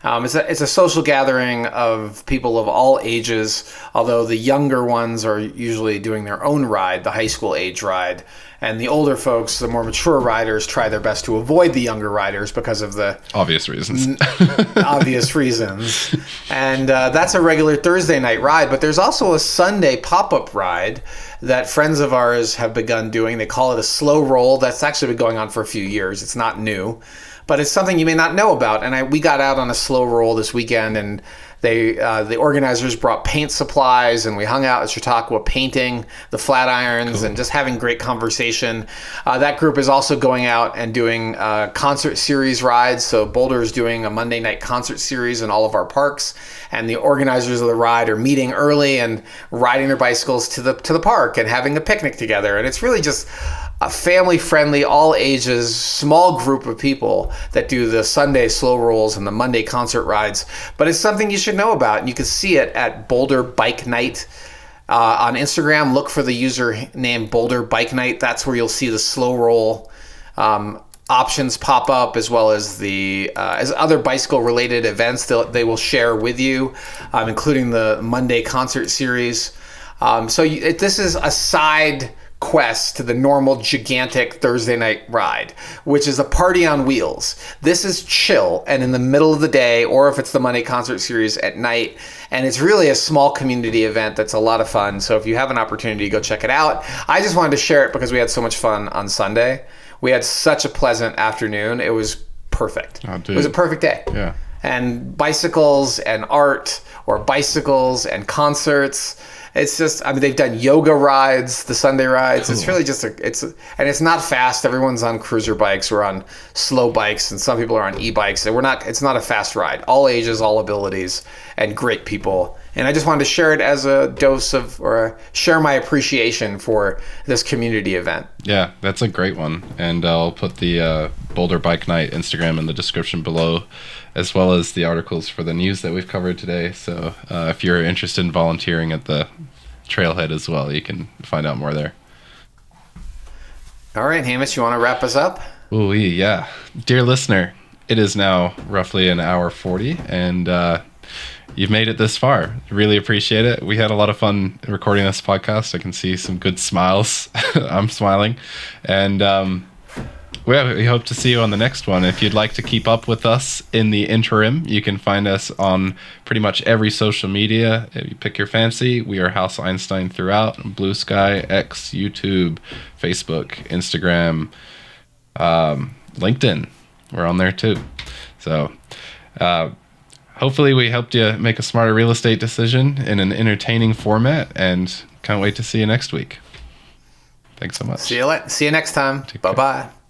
It's a social gathering of people of all ages, although the younger ones are usually doing their own ride, the high school age ride. And the older folks, the more mature riders, try their best to avoid the younger riders because of the obvious reasons. obvious reasons. And that's a regular Thursday night ride. But there's also a Sunday pop-up ride that friends of ours have begun doing. They call it a slow roll. That's actually been going on for a few years. It's not new, but it's something you may not know about. And we got out on a slow roll this weekend, and the organizers brought paint supplies, and we hung out at Chautauqua painting the flat irons and just having great conversation. That group is also going out and doing concert series rides. So Boulder is doing a Monday night concert series in all of our parks, and the organizers of the ride are meeting early and riding their bicycles to the park and having a picnic together. And it's really just a family-friendly, all ages, small group of people that do the Sunday slow rolls and the Monday concert rides. But it's something you should know about, and you can see it at Boulder Bike Night. On Instagram, look for the username Boulder Bike Night. That's where you'll see the slow roll options pop up, as well as as other bicycle-related events they will share with you, including the Monday concert series. This is a side quest to the normal gigantic Thursday night ride, which is a party on wheels. This is chill and in the middle of the day, or if it's the Monday concert series at night. And it's really a small community event that's a lot of fun. So if you have an opportunity, go check it out. I just wanted to share it because we had so much fun on Sunday. We had such a pleasant afternoon. It was perfect. Oh, dude. It was a perfect day. Yeah. And bicycles and art, or bicycles and concerts. It's just, they've done yoga rides, the Sunday rides. Cool. It's really just and it's not fast. Everyone's on cruiser bikes. We're on slow bikes, and some people are on e-bikes. And it's not a fast ride. All ages, all abilities, and great people. And I just wanted to share it as a dose share my appreciation for this community event. Yeah, that's a great one. And I'll put the Boulder Bike Night Instagram in the description below, as well as the articles for the news that we've covered today. So if you're interested in volunteering at the trailhead as well, you can find out more there. All right, Hamish, you want to wrap us up? Ooh, yeah. Dear listener, it is now roughly an hour 40, and you've made it this far. Really appreciate it. We had a lot of fun recording this podcast. I can see some good smiles. I'm smiling. And we hope to see you on the next one. If you'd like to keep up with us in the interim, you can find us on pretty much every social media. If you pick your fancy, we are House Einstein throughout. Blue Sky, X, YouTube, Facebook, Instagram, LinkedIn. We're on there too. So hopefully we helped you make a smarter real estate decision in an entertaining format, and can't wait to see you next week. Thanks so much. See you next time. Bye-bye.